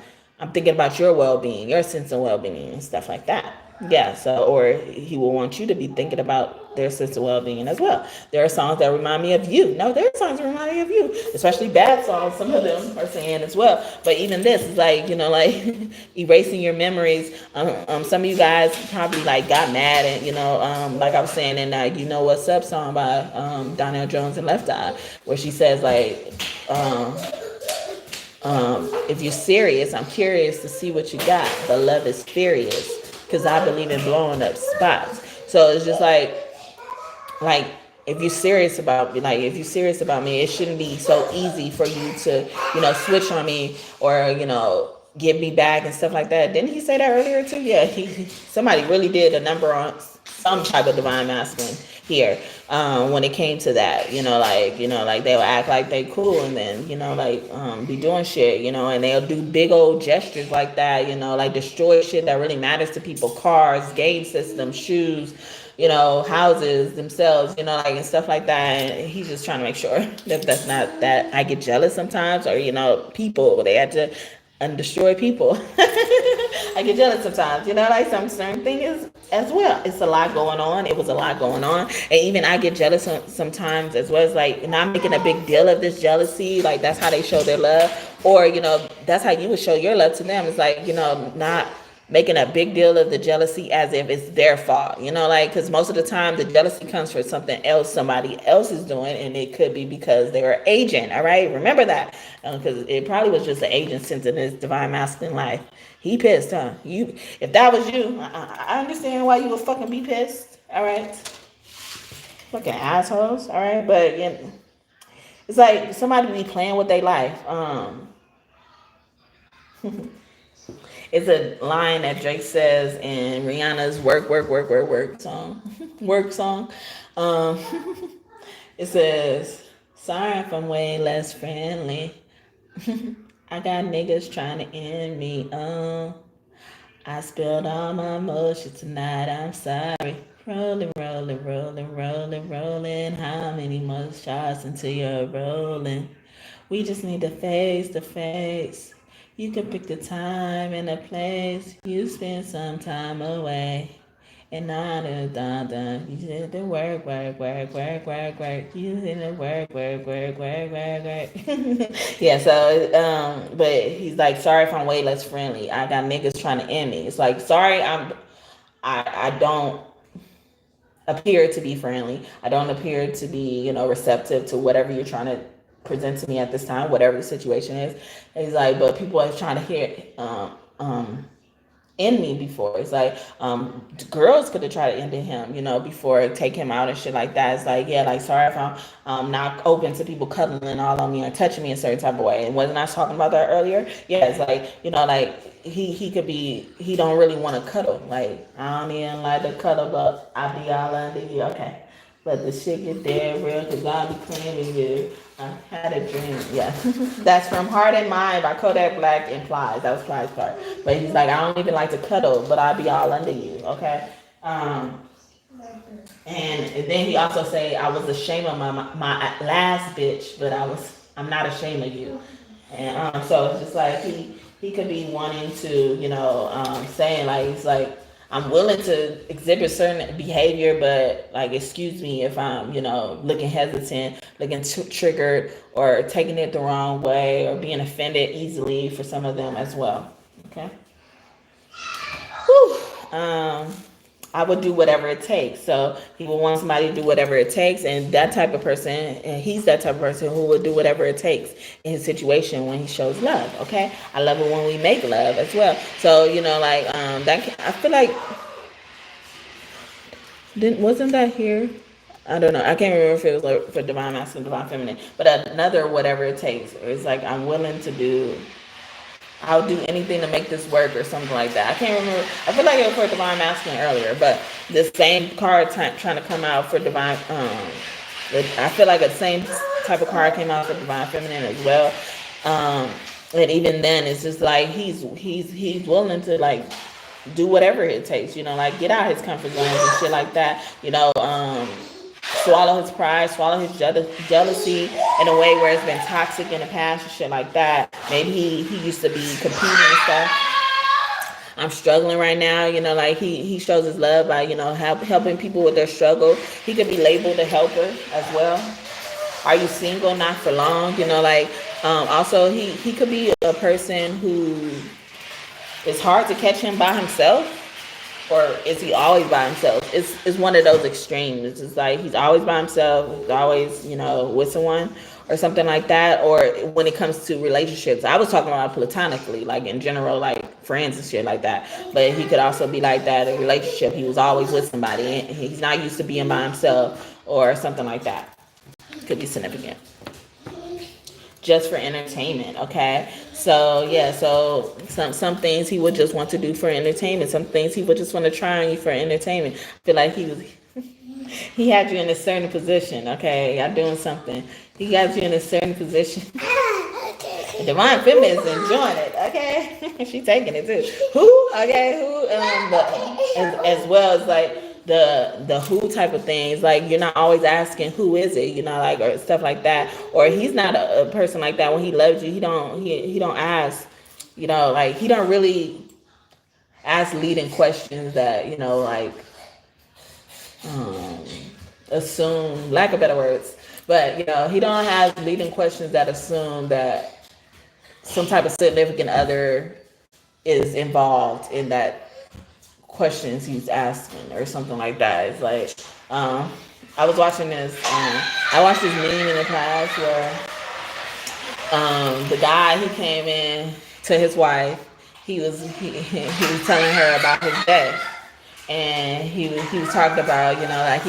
thinking about your well-being, your sense of well-being and stuff like that. Yeah, so, or he will want you to be thinking about their sense of well-being as well. There are songs that remind me of you. No, there are songs that remind me of you, especially bad songs. Some of them are saying as well. But even this is like, like erasing your memories. Some of you guys probably like got mad and, like I was saying in that You Know What's Up song by Donnell Jones and Left Eye, where she says like, if you're serious, I'm curious to see what you got, but love is furious because I believe in blowing up spots. So it's just like if you're serious about me, it shouldn't be so easy for you to, switch on me or, give me back and stuff like that. Didn't he say that earlier too? Yeah, somebody really did a number on some type of divine masculine here when it came to that, like they'll act like they cool and then, be doing shit, and they'll do big old gestures like that, like destroy shit that really matters to people, cars, game systems, shoes, houses themselves, and stuff like that. And he's just trying to make sure that that's not that I get jealous sometimes or, people, they had to destroy people. I get jealous sometimes, like some certain things as well. It's a lot going on. It was a lot going on. And even I get jealous sometimes as well. As like not making a big deal of this jealousy. Like that's how they show their love. Or, that's how you would show your love to them. It's like, not making a big deal of the jealousy as if it's their fault, like, because most of the time the jealousy comes from something else somebody else is doing, and it could be because they're an agent. All right, remember that, because it probably was just an agent sent in his divine masculine life. He pissed, huh? If that was you, I understand why you would fucking be pissed. All right, fucking assholes. All right, but it's like somebody be playing with their life. It's a line that Drake says in Rihanna's work song. Work song. Um, it says, sorry if I'm way less friendly. I got niggas trying to end me. I spilled all my emotions tonight. I'm sorry. Rolling, rolling, rolling, rolling, rolling. How many more shots until you're rolling? We just need to face to face. You can pick the time and the place. You spend some time away. And on and done. You did the work. You did the work. Yeah, so but he's like, sorry if I'm way less friendly. I got niggas trying to end me. It's like, sorry, I don't appear to be friendly. I don't appear to be, receptive to whatever you're trying to present to me at this time, whatever the situation is. And he's like, but people are trying to hear end me before. It's like girls could have tried to end him, before take him out and shit like that. It's like, yeah, like, sorry if I'm not open to people cuddling all on me or touching me in a certain type of way. And wasn't I talking about that earlier? Yeah, it's like, like he could be, he don't really want to cuddle. Like, I don't even like to cuddle, but I be all under you. Okay. Let the shit get dead real, because God be claiming you. I had a dream. Yeah. That's from Heart and Mind by Kodak Black and Plies. That was Plies' part. But he's like, I don't even like to cuddle, but I'll be all under you. Okay. And then he also say, I was ashamed of my last bitch, but I'm not ashamed of you. And so it's just like he could be wanting to, saying like, he's like, I'm willing to exhibit certain behavior, but like, excuse me if I'm, looking hesitant, looking triggered, or taking it the wrong way, or being offended easily for some of them as well. Okay. Whew. I would do whatever it takes. So he would want somebody to do whatever it takes, and that type of person, and he's that type of person who would do whatever it takes in his situation when he shows love. Okay, I love it when we make love as well. So like that. I feel like wasn't that here? I don't know. I can't remember if it was like for divine masculine, divine feminine, but another whatever it takes. It's like I'm willing to do. I'll do anything to make this work or something like that. I can't remember. I feel like it was for divine masculine earlier, but the same card trying to come out for divine. I feel like the same type of card came out for divine feminine as well. And even then, it's just like he's willing to like do whatever it takes. Like get out his comfort zones and shit like that. Swallow his pride, swallow his jealousy in a way where it's been toxic in the past and shit like that. Maybe he used to be competing and stuff. I'm struggling right now, like he shows his love by, helping people with their struggle. He could be labeled a helper as well. Are you single? Not for long, also he could be a person who it's hard to catch him by himself. Or is he always by himself? It's one of those extremes. It's like he's always by himself, he's always, with someone or something like that. Or when it comes to relationships, I was talking about platonically, like in general, like friends and shit like that. But he could also be like that in a relationship. He was always with somebody, and he's not used to being by himself or something like that. Could be significant. Just for entertainment, okay? So yeah, so some things he would just want to do for entertainment. Some things he would just want to try on you for entertainment. I feel like he had you in a certain position, okay? Y'all doing something. He got you in a certain position. Divine Feminine is enjoying it, okay? She taking it too. Who? Okay, who? As well as like the who type of things, like you're not always asking who is it, like, or stuff like that. Or he's not a person like that. When he loves you, he don't ask, like he don't really ask leading questions that, like, assume, lack of better words, but, he don't have leading questions that assume that some type of significant other is involved in that questions he's asking or something like that. It's like, I was watching this, I watched this meme in the past where the guy, he came in to his wife, he was telling her about his day, and he was talking about, like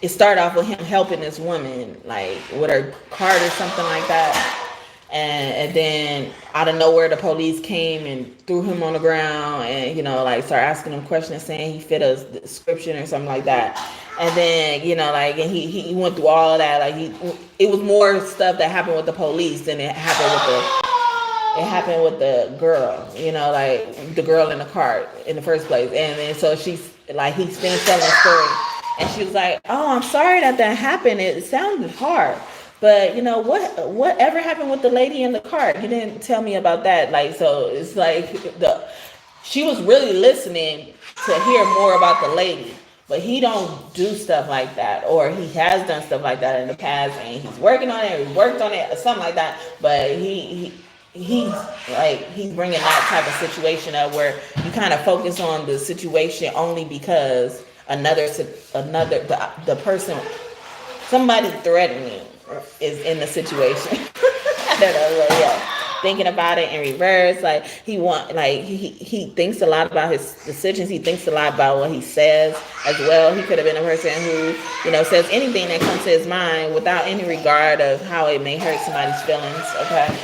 it started off with him helping this woman, like with her cart or something like that. And then out of nowhere, the police came and threw him on the ground, and like started asking him questions, saying he fit a description or something like that. And then like, and he went through all of that. Like it was more stuff that happened with the police than it happened with the girl. Like the girl in the cart in the first place. And then so she's like, he's still telling the story, and she was like, "Oh, I'm sorry that happened. It sounded hard." But whatever happened with the lady in the cart? You didn't tell me about that. Like, so it's like she was really listening to hear more about the lady, but he don't do stuff like that, or he has done stuff like that in the past, and he's working on it, or he worked on it, or something like that. But he's bringing that type of situation up where you kind of focus on the situation only because the person, somebody threatening is in the situation. I don't know, but yeah. Thinking about it in reverse, like he thinks a lot about his decisions. He thinks a lot about what he says as well. He could have been a person who, says anything that comes to his mind without any regard of how it may hurt somebody's feelings. Okay.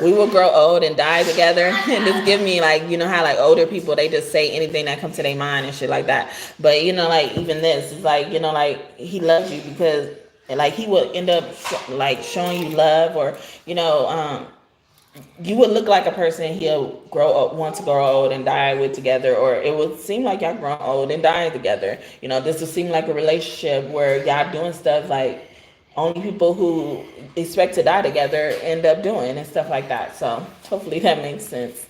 We will grow old and die together. And just give me, like, how like older people, they just say anything that comes to their mind and shit like that. But like even this is like, like he loves you because like he will end up like showing you love, or you would look like a person he'll want to grow old and die with together, or it would seem like y'all grow old and die together. This would seem like a relationship where y'all doing stuff like only people who expect to die together end up doing, and stuff like that. So hopefully that makes sense.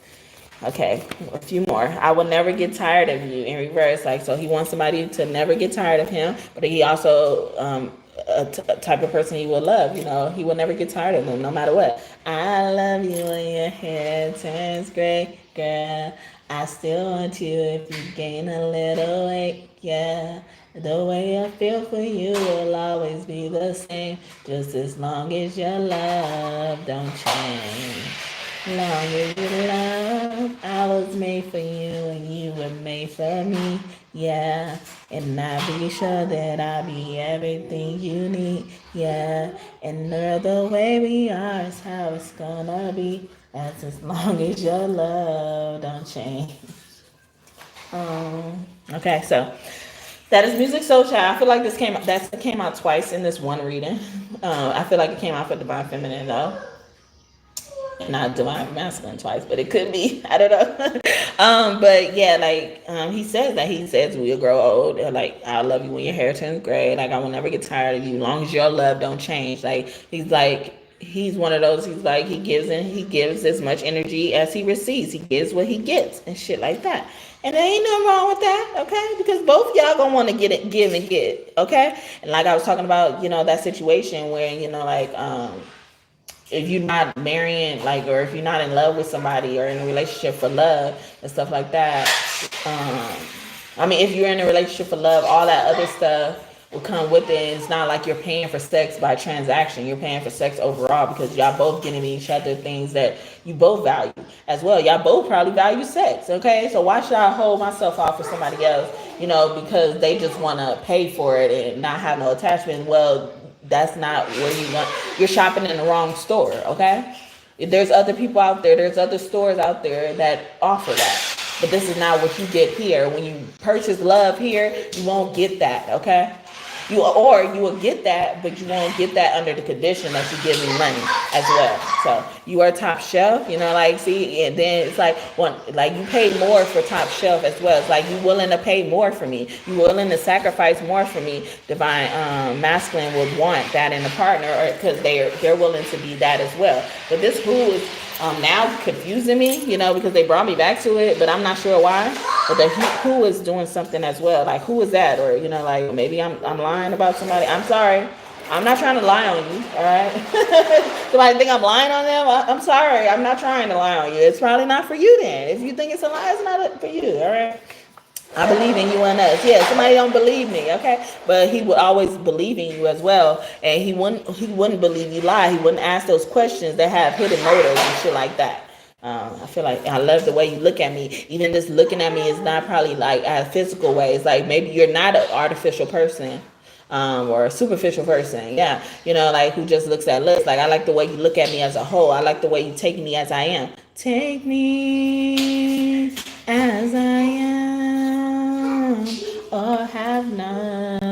Okay, a few more. I will never get tired of you, in reverse. Like, so he wants somebody to never get tired of him, but he also a type of person he will love. He will never get tired of them, no matter what. I love you when your hair turns gray, girl. I still want you if you gain a little weight, yeah. The way I feel for you will always be the same, just as long as your love don't change. Long as you love, I was made for you and you were made for me, yeah. And I'll be sure that I'll be everything you need, yeah. And the way we are is how it's gonna be, that's as long as your love don't change. Okay, so that is Music Soul Child. I feel like that came out twice in this one reading. I feel like it came out for Divine Feminine though, not Divine Masculine twice, but it could be. I don't know. But yeah, like he says we'll grow old. Like, I love you when your hair turns gray. Like, I will never get tired of you, as long as your love don't change. Like, he's one of those. He's like, he gives as much energy as he receives. He gives what he gets and shit like that. And there ain't nothing wrong with that, okay? Because both y'all gonna want to give and get, okay? And like I was talking about, that situation where, like, if you're not marrying, like, or if you're not in love with somebody or in a relationship for love and stuff like that, if you're in a relationship for love, all that other stuff will come with it. It's not like you're paying for sex by transaction. You're paying for sex overall because y'all both getting each other things that you both value as well. Y'all both probably value sex, okay? So why should I hold myself off for somebody else, because they just want to pay for it and not have no attachment? Well, that's not where you want. You're shopping in the wrong store, okay? There's other people out there. There's other stores out there that offer that. But this is not what you get here. When you purchase love here, you won't get that, okay? You will get that, but you won't get that under the condition that you give me money as well. So you are top shelf, see, and then it's like you pay more for top shelf as well. It's like you willing to pay more for me. You willing to sacrifice more for me. Divine Masculine would want that in a partner, or because they're willing to be that as well. But this who is now confusing me, because they brought me back to it, but I'm not sure why. But the who is doing something as well. Like, who is that? Or, like, maybe I'm lying about somebody. I'm sorry. I'm not trying to lie on you, all right? Somebody think I'm lying on them? I'm sorry. I'm not trying to lie on you. It's probably not for you then. If you think it's a lie, it's not for you, all right? I believe in you and us. Yeah, somebody don't believe me, okay? But he would always believe in you as well, and he wouldn't believe you lie. He wouldn't ask those questions that have hidden motives and shit like that. I feel like I love the way you look at me. Even just looking at me is not probably like a physical way. It's like maybe you're not an artificial person. Or a superficial person, yeah, like who just looks at looks. Like, I like the way you look at me as a whole. I like the way you take me as I am. Take me as I am, or have nothing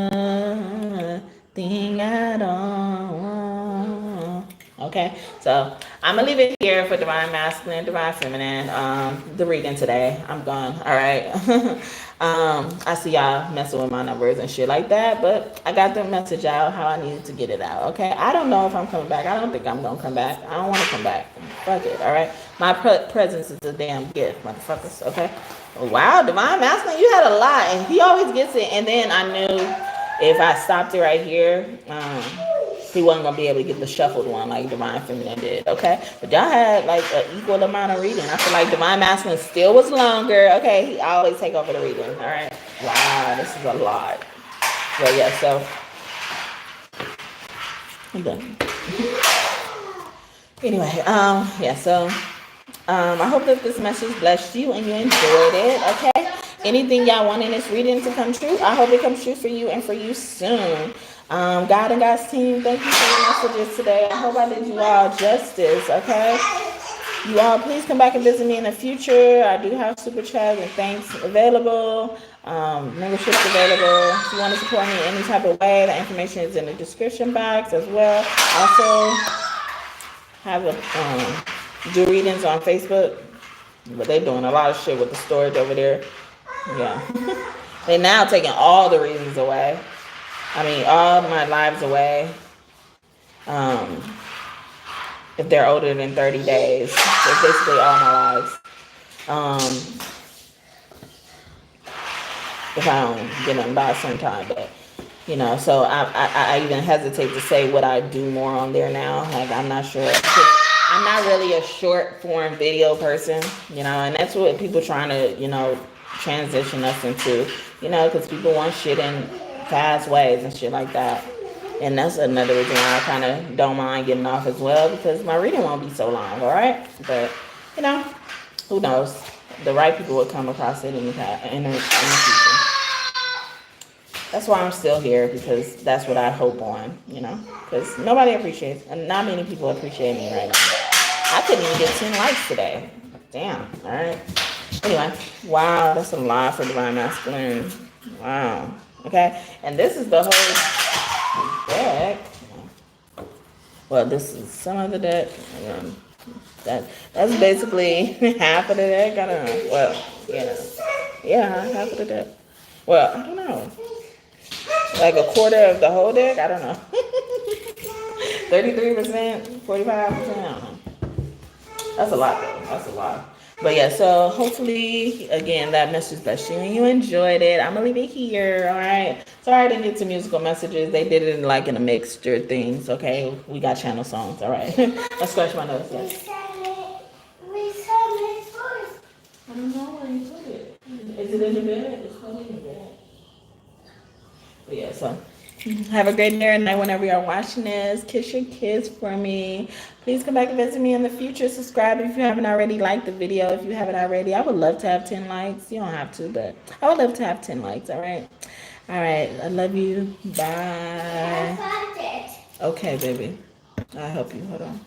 at all. Okay, so I'm gonna leave it here for Divine Masculine, Divine Feminine. The reading today. I'm gone. All right. I see y'all messing with my numbers and shit like that, but I got the message out how I needed to get it out. Okay, I don't know if I'm coming back. I don't think I'm gonna come back. I don't want to come back. Fuck it. All right, my presence is a damn gift, motherfuckers. Okay. Wow, Divine Masculine, you had a lot, and he always gets it. And then I knew if I stopped it right here, he wasn't gonna be able to get the shuffled one like Divine Feminine did, okay? But y'all had like an equal amount of reading. I feel like Divine Masculine still was longer. Okay, he always take over the reading. All right. Wow, this is a lot. But yeah, so I'm done. Anyway, yeah, so I hope that this message blessed you and you enjoyed it. Okay. Anything y'all want in this reading to come true, I hope it comes true for you and for you soon. God and God's team, thank you for your messages today. I hope I did you all justice, okay? You all, please come back and visit me in the future. I do have super chat and thanks available, memberships available. If you want to support me in any type of way, the information is in the description box as well. Also, have do readings on Facebook, but they're doing a lot of shit with the storage over there. Yeah. They're now taking all the readings away. I mean, all my lives away. If they're older than 30 days. It's basically all my lives. If I don't get them by some time, but so I even hesitate to say what I do more on there now. Like, I'm not sure. I'm not really a short form video person, and that's what people trying to, transition us into, because people want shit in fast ways and shit like that. And that's another reason why I kind of don't mind getting off as well, because my reading won't be so long, all right? But, who knows? The right people will come across it in the future. That's why I'm still here, because that's what I hope on, because nobody appreciates, and not many people appreciate me right now. I couldn't even get 10 likes today. Damn, all right? Anyway, wow, that's a lot for Divine Masculine. Wow. Okay, and this is the whole deck. Well, this is some of the deck. That's basically half of the deck. I don't know. Well, yeah, half of the deck. Well, I don't know. Like a quarter of the whole deck. I don't know. 33%, 45%. I don't know. That's a lot, though. That's a lot. But yeah, so hopefully, again, that message blessed you and you enjoyed it. I'm going to leave it here, all right? Sorry I didn't get to musical messages. They did it in a mixture of things, okay? We got channel songs, all right? Let's scratch my nose. Yes. We sang it first. I don't know where you put it. Is it in the bed? It's probably in the bed. But yeah, so have a great day or night whenever you're watching this. Kiss your kids for me. Please come back and visit me in the future. Subscribe if you haven't already. Like the video if you haven't already. I would love to have 10 likes. You don't have to, but I would love to have 10 likes, all right? All right, I love you. Bye. Okay, baby. I'll help you. Hold on.